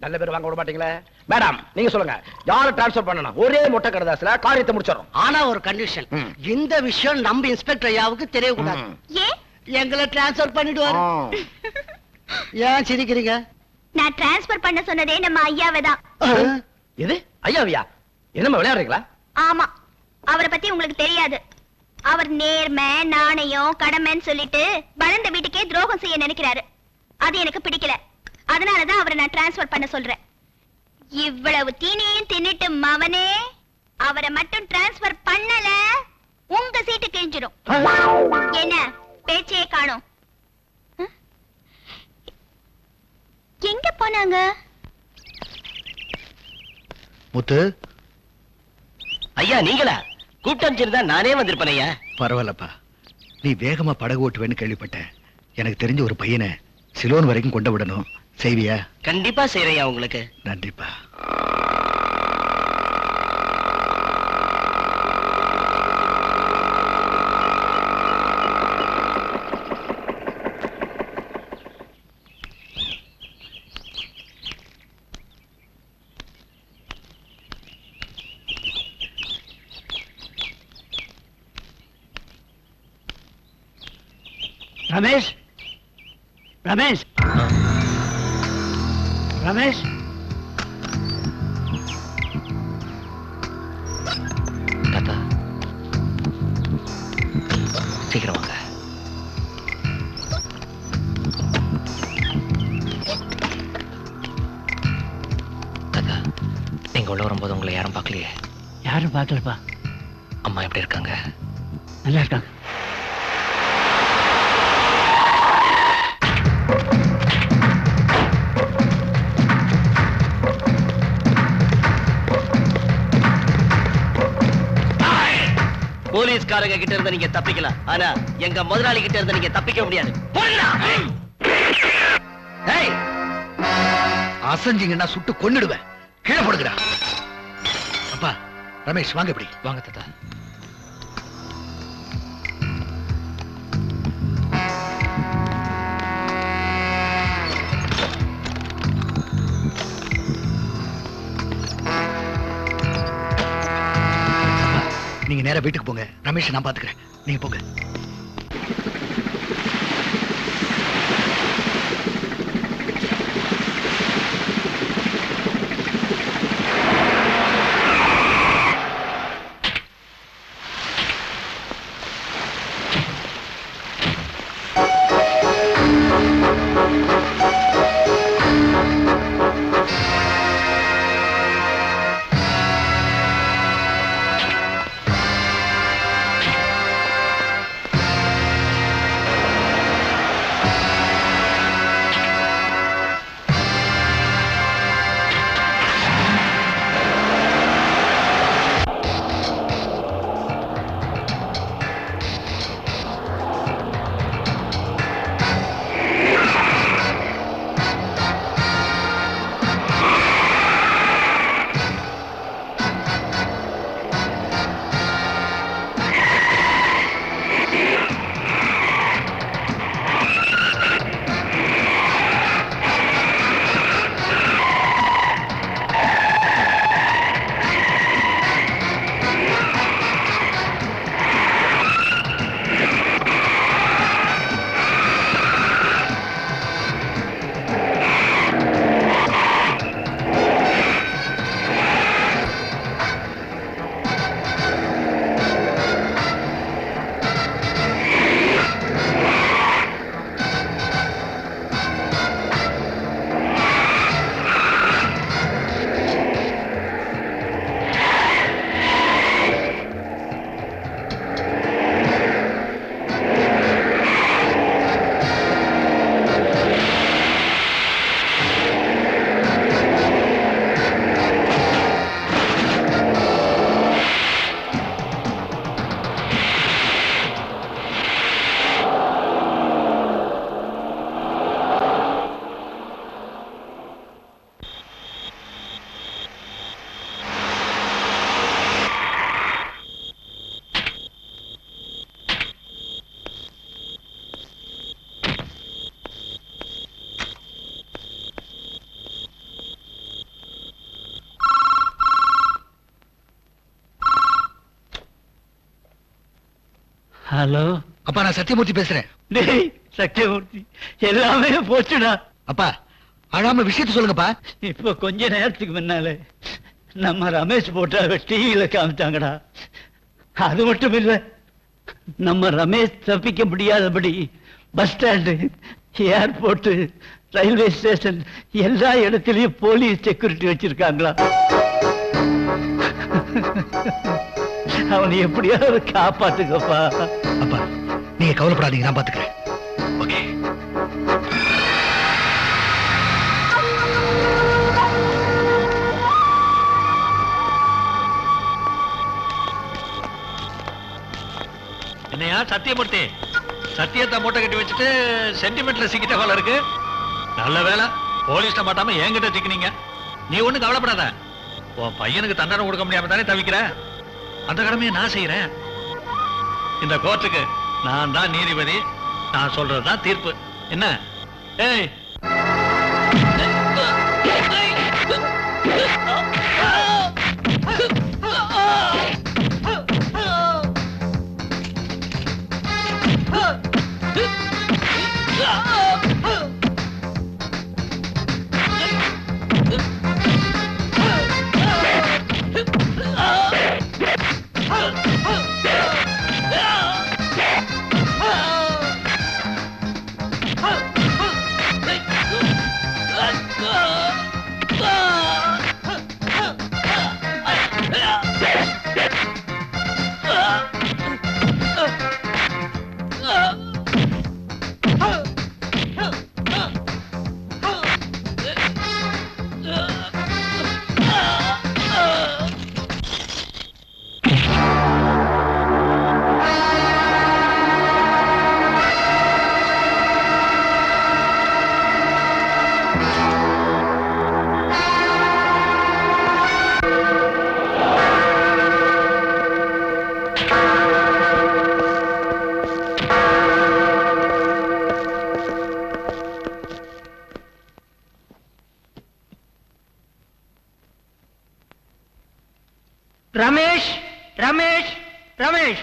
நல்ல பேர் வாங்க விட மாட்டீங்களே. மேடம் நீங்க சொல்லுங்க, யாரை டிரான்ஸ்ஃபர் பண்ணணும்? ஒரே மொட்டை கடைதாசில காரியத்தை முடிச்சிடறோம். ஆனா ஒரு கண்டிஷன், இந்த விஷயம் நம்ம இன்ஸ்பெக்டர் ஐயாவுக்கு தெரியக்கூடாது. ஏன்? எங்களை டிரான்ஸ்ஃபர் பண்ணிடுவாரு. ஏன் சிரிக்கிறீங்க? நான் டிரான்ஸ்ஃபர் பண்ண சொன்னதே நம்ம ஐயாவை தான். எது ஐயாவியா? என்னமா விளையாடுறீங்களா? ஆமா, அவரை பத்தி உங்களுக்கு தெரியாது. அவர் நேர்மை, நாணயம், கடமைன்னு சொல்லிட்டு வளர்ந்த வீட்டுக்கே துரோகம் செய்ய நினைக்கிறாரு. அது எனக்கு பிடிக்கல. அதனாலதான் அவரை நான் டிரான்ஸ்ஃபர் பண்ண சொல்றேன். இவ்வளவு தீனியும் தின்னுட்டு மவனே அவரை மட்டும் டிரான்ஸ்ஃபர் பண்ணல, உங்க சீட்டு கிழிஞ்சிடும். என்ன பேச்சே காணோம்? எங்க போனாங்க? முத்து, ஐயா நீங்களா? கூட்டம் அனுப்பிச்சிருந்தா நானே வந்திருப்பேன் ஐயா. பரவாயில்லப்பா. நீ வேகமா படகு ஓட்டுவேன்னு கேள்விப்பட்டேன். எனக்கு தெரிஞ்ச ஒரு பையனை சிலோன் வரைக்கும் கொண்டு விடணும். செய்வியா? கண்டிப்பா செய்யறையா உங்களுக்கு. நன்றிப்பா. ரமேஷ், ரமேஷ், ரமேஷ். தாத்தா சீக்கிரம் வாங்க. தாத்தா நீங்க உள்ள வரும்போது உங்களை யாரும் பார்க்கலையே? யாரும் பார்க்கலப்பா. அம்மா எப்படி இருக்காங்க? நல்லா இருக்காங்க. போலீஸ்காரங்க கிட்ட இருந்து நீங்க தப்பிக்கலாம், ஆனா எங்க முதலாளி கிட்ட இருந்து நீங்க தப்பிக்க முடியாது. அசஞ்சிங்கன்னா சுட்டு கொன்னுடுவேன். கீழே போடுங்கடா. அப்பா ரமேஷ் வாங்க. இப்படி வாங்க தாத்தா. நீங்க நேரா வீட்டுக்கு போங்க. ரமேஷ் நான் பாத்துக்கிறேன். நீங்க போங்க. ஹலோ அப்பா, நான் சத்தியமூர்த்தி பேசுறேன். டேய் சத்தியமூர்த்தி, எல்லாமே போச்சுடா. அப்பா, அழாம விஷயத்த சொல்லுங்கப்பா. இப்ப கொஞ்ச நேரத்துக்கு முன்னால நம்ம ரமேஷ் போட்டோ டிவியில காமிச்சாங்கடா. அது மட்டும் இல்ல, நம்ம ரமேஷ் தப்பிக்க முடியாதபடி bus stand, airport, railway station எல்லா இடத்துலயும் போலீஸ் செக்யூரிட்டி வச்சிருக்காங்களா. அவனை எப்படியாவது காப்பாத்துக்கப்பா. அப்பா, நீங்க கவலைப்படாதீங்க, நான் பாத்துக்கிறேன். ஓகே. என்னையா சத்தியமூர்த்தி, சத்தியத்தை மூட்டை கட்டி வச்சுட்டு சென்டிமெண்ட்ல சிக்கிட்ட போல இருக்கு. நல்ல வேலை போலீஸ்ட மாட்டாம என்கிட்ட சிக்கினீங்க. நீ ஒண்ணு கவலைப்படாத. உன் பையனுக்கு தண்டனை கொடுக்க முடியாம தானே தவிக்கிற. அந்த கடமையை நான் செய்யறேன். இந்த கோர்ட்டுக்கு நான் தான் நீதிபதி. நான் சொல்றதுதான் தீர்ப்பு. என்ன? ஏய், ரமேஷ், ரமேஷ், ரமேஷ்.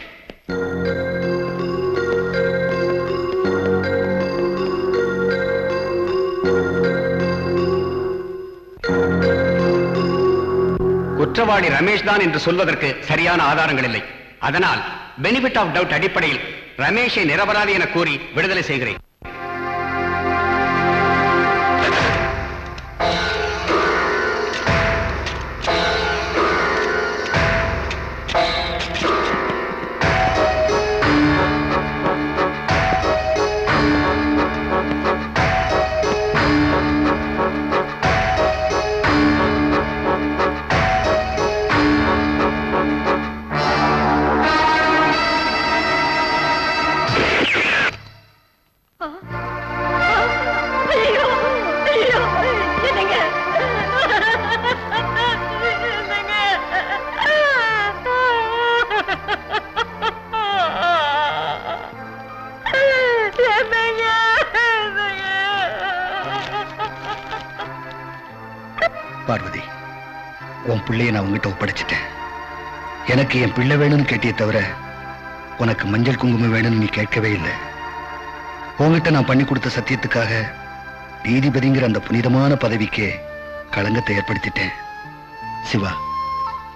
குற்றவாளி ரமேஷ் தான் என்று சொல்வதற்கு சரியான ஆதாரங்கள் இல்லை. அதனால் பெனிஃபிட் ஆஃப் டவுட் அடிப்படையில் ரமேஷை நிரபராதி என கூறி விடுதலை செய்கிறேன். பார்வதி, உன் பிள்ளைய நான் உங்ககிட்ட ஒப்படைச்சிட்டேன். எனக்கு என் பிள்ளை வேணும்னு கேட்டியே தவிர உனக்கு மஞ்சள் குங்குமம் வேணும்னு நீ கேட்கவே இல்லை. உங்ககிட்ட நான் பண்ணி கொடுத்த சத்தியத்துக்காக நீதிபதிங்கிற அந்த புனிதமான பதவிக்கே களங்கத்தை ஏற்படுத்திட்டேன். சிவா,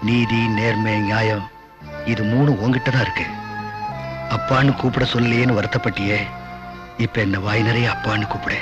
நீதி, நேர்மை, நியாயம் இது மூணு உங்ககிட்ட தான் இருக்கு. அப்பான்னு கூப்பிட சொல்லலையேன்னு வருத்தப்பட்டியே, இப்ப என்ன வாய் நிறைய அப்பான்னு கூப்பிடு.